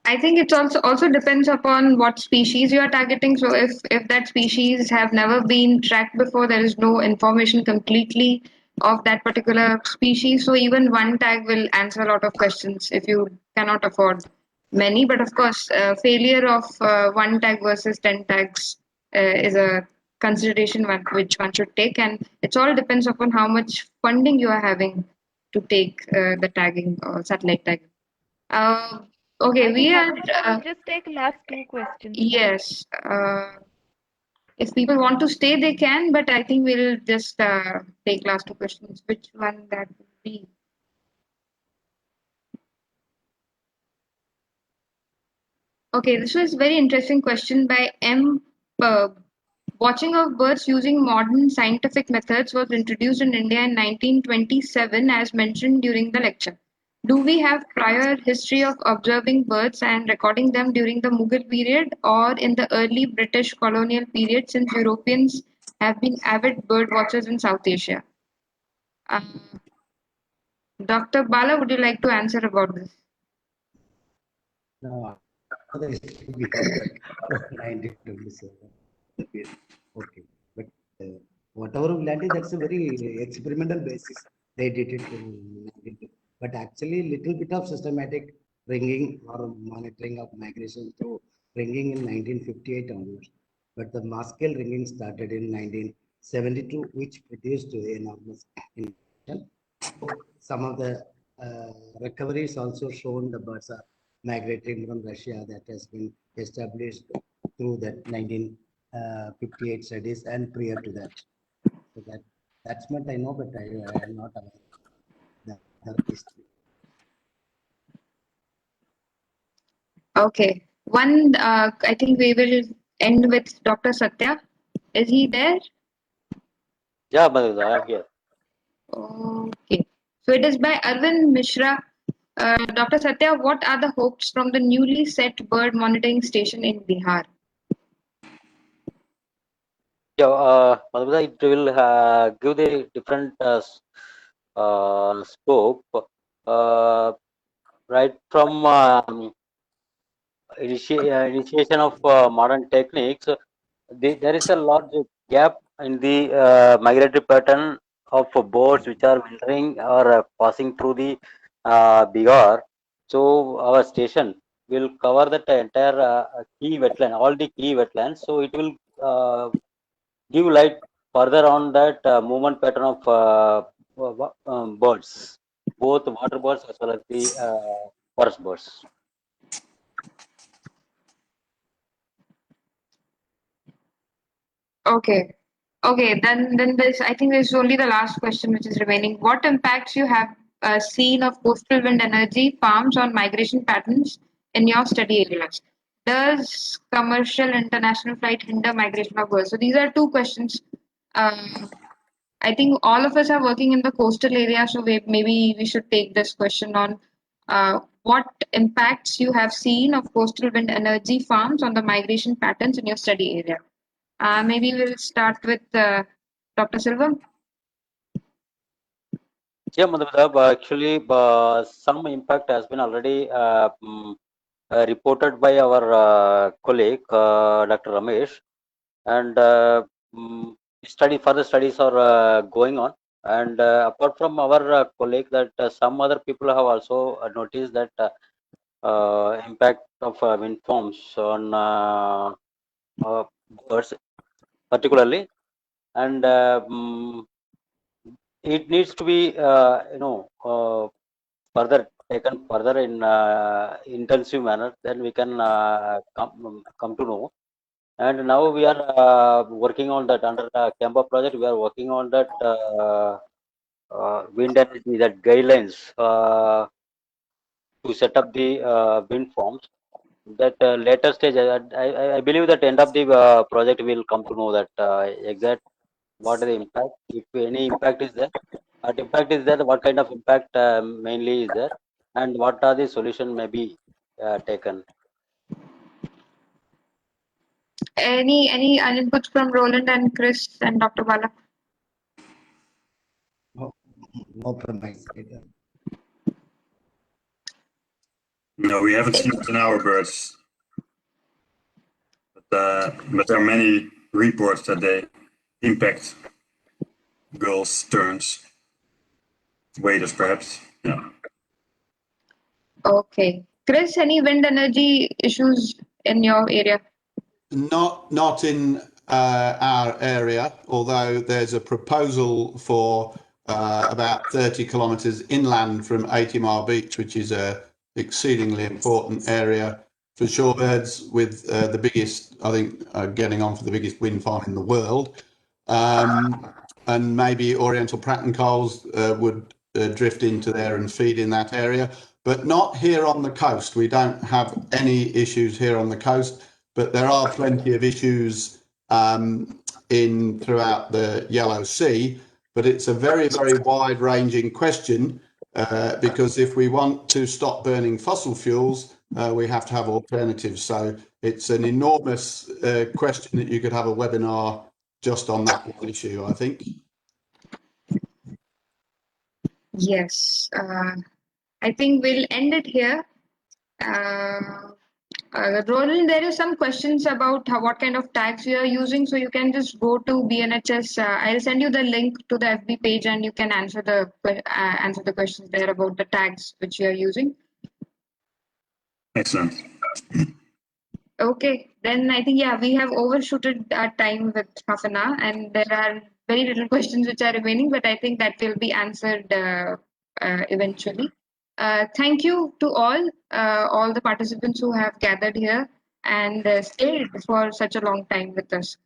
I think it also depends upon what species you are targeting. So if that species have never been tracked before, there is no information completely of that particular species. So even one tag will answer a lot of questions if you cannot afford many. But of course, failure of one tag versus 10 tags is a consideration which one should take, and it all depends upon how much funding you are having to take the tagging or satellite tagging. Okay, I we think are. Mohammed, we'll just take last 2 questions now. Yes. If people want to stay, they can, but I think we'll just take last 2 questions. Which one that would be? Okay, this was a very interesting question by M. Purb. Watching of birds using modern scientific methods was introduced in India in 1927, as mentioned during the lecture. Do we have prior history of observing birds and recording them during the Mughal period or in the early British colonial period, since Europeans have been avid bird watchers in South Asia? Uh, Dr. Bala, would you like to answer about this? No, the history behind that 1927. Okay, but whatever we landed, that's a very experimental basis. They did it in 19, but actually little bit of systematic ringing or monitoring of migration through ringing in 1958 onwards. But the mass scale ringing started in 1972, which produced enormous information. Some of the recoveries also shown the birds are migrating from Russia, that has been established through that 1958 studies and prior to that. So that's what I know, but I am not aware of the history. Okay. I think we will end with Dr. Satya. Is he there? Yeah, Madhur, I am here. Okay. So it is by Arvind Mishra. Dr. Satya, what are the hopes from the newly set bird monitoring station in Bihar? Yeah, Madhur, it will give the different scope, right from initiation of modern techniques. There is a large gap in the migratory pattern of birds which are wintering or passing through the Bihar. So our station will cover that entire key wetland, all the key wetlands. So it will give light further on that movement pattern of birds, both water birds as well as the forest birds. Okay. Okay, then there's I think there's only the last question which is remaining. What impacts you have seen of coastal wind energy farms on migration patterns in your study areas? Does commercial international flight hinder migration of birds? So these are two questions. I think all of us are working in the coastal area, so maybe we should take this question on what impacts you have seen of coastal wind energy farms on the migration patterns in your study area. Maybe we'll start with Dr. Silva. Yeah, Madhav, actually, some impact has been already reported by our colleague, Dr. Ramesh, and further studies are going on. And apart from our colleague, that some other people have also noticed that impact of wind farms on birds, particularly, and it needs to be, further taken further in intensive manner, then we can come to know. And now we are working on that under the Campa project. We are working on that wind energy, that guidelines to set up the wind farms. That later stage, I believe that end of the project will come to know that exact what is the impact, if any impact is there. What impact is there? What kind of impact mainly is there, and what are the solution may be taken? Any inputs from Roland and Chris and Dr. Bala? No from my side. No, we haven't seen it in our birds. But there are many reports that they impact gulls, terns, waders perhaps. Yeah. Okay. Chris, any wind energy issues in your area? Not in our area, although there's a proposal for about 30 kilometres inland from 80 Mile Beach, which is a exceedingly important area for shorebirds, with the biggest, I think, getting on for the biggest wind farm in the world. And maybe Oriental Pratt & Coles would drift into there and feed in that area, but not here on the coast. We don't have any issues here on the coast, but there are plenty of issues throughout the Yellow Sea. But it's a very, very wide-ranging question, because if we want to stop burning fossil fuels, we have to have alternatives. So it's an enormous question that you could have a webinar just on that one issue, I think. Yes, I think we'll end it here. Roland, there is some questions about what kind of tags we are using, so you can just go to BNHS. I'll send you the link to the FB page, and you can answer the questions there about the tags which you are using. Excellent. Okay, then I think we have overshooted our time with half an hour, and there are very little questions which are remaining, but I think that will be answered eventually. Thank you to all the participants who have gathered here and stayed for such a long time with us.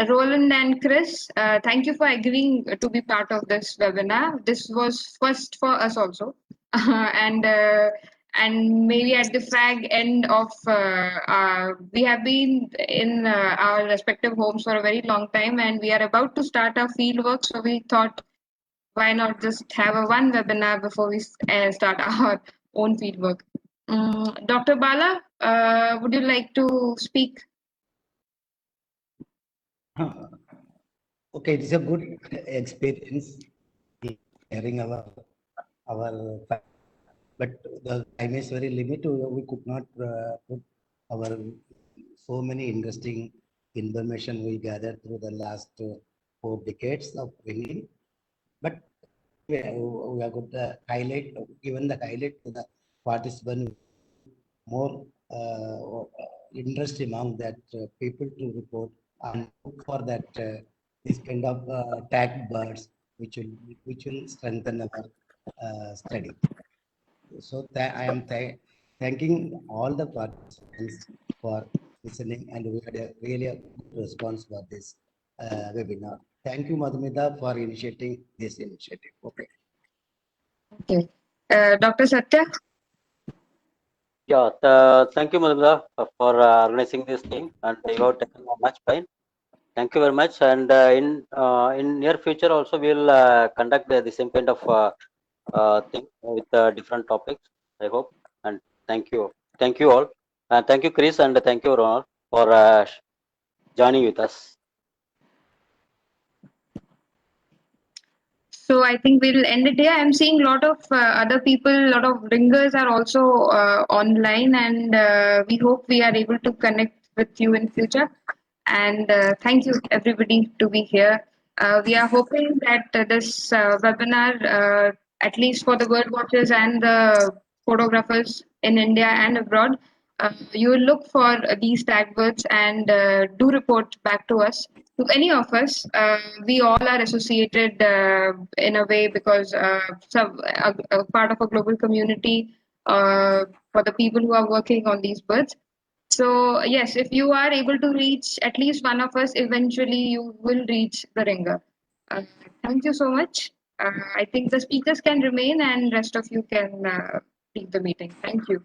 Roland and Chris, thank you for agreeing to be part of this webinar. This was first for us also, and maybe at the fag end of we have been in our respective homes for a very long time, and we are about to start our field work, so we thought, why not just have a one webinar before we start our own field work. Dr. Bala, would you like to speak? Okay, it's a good experience hearing our but the time is very limited. We could not put our so many interesting information we gathered through the last 4 decades of ringing. But we are going to highlight, given the highlight to the participant, more interest among that people to report and look for that this kind of tag birds, which will strengthen our study. So I am thanking all the participants for listening, and we had a really a good response for this webinar. Thank you, Madhumita, for initiating this initiative. Okay. Okay. Dr. Satya? Yeah, thank you, Madhumita, for organizing this thing, and you have taken much time. Thank you very much. And in near future also, we'll conduct the same kind of thing with different topics, I hope. And thank you all, and thank you, Chris, and thank you, Ronald, for joining with us. So I think we'll end it here. I'm seeing a lot of other people, a lot of ringers are also online, and we hope we are able to connect with you in future. And thank you everybody to be here. We are hoping that this webinar, at least for the bird watchers and the photographers in India and abroad, you will look for these tag birds and do report back to us. To any of us, we all are associated in a way because a part of a global community for the people who are working on these birds. So yes, if you are able to reach at least one of us, eventually you will reach the ringer. Thank you so much. I think the speakers can remain and rest of you can leave the meeting. Thank you.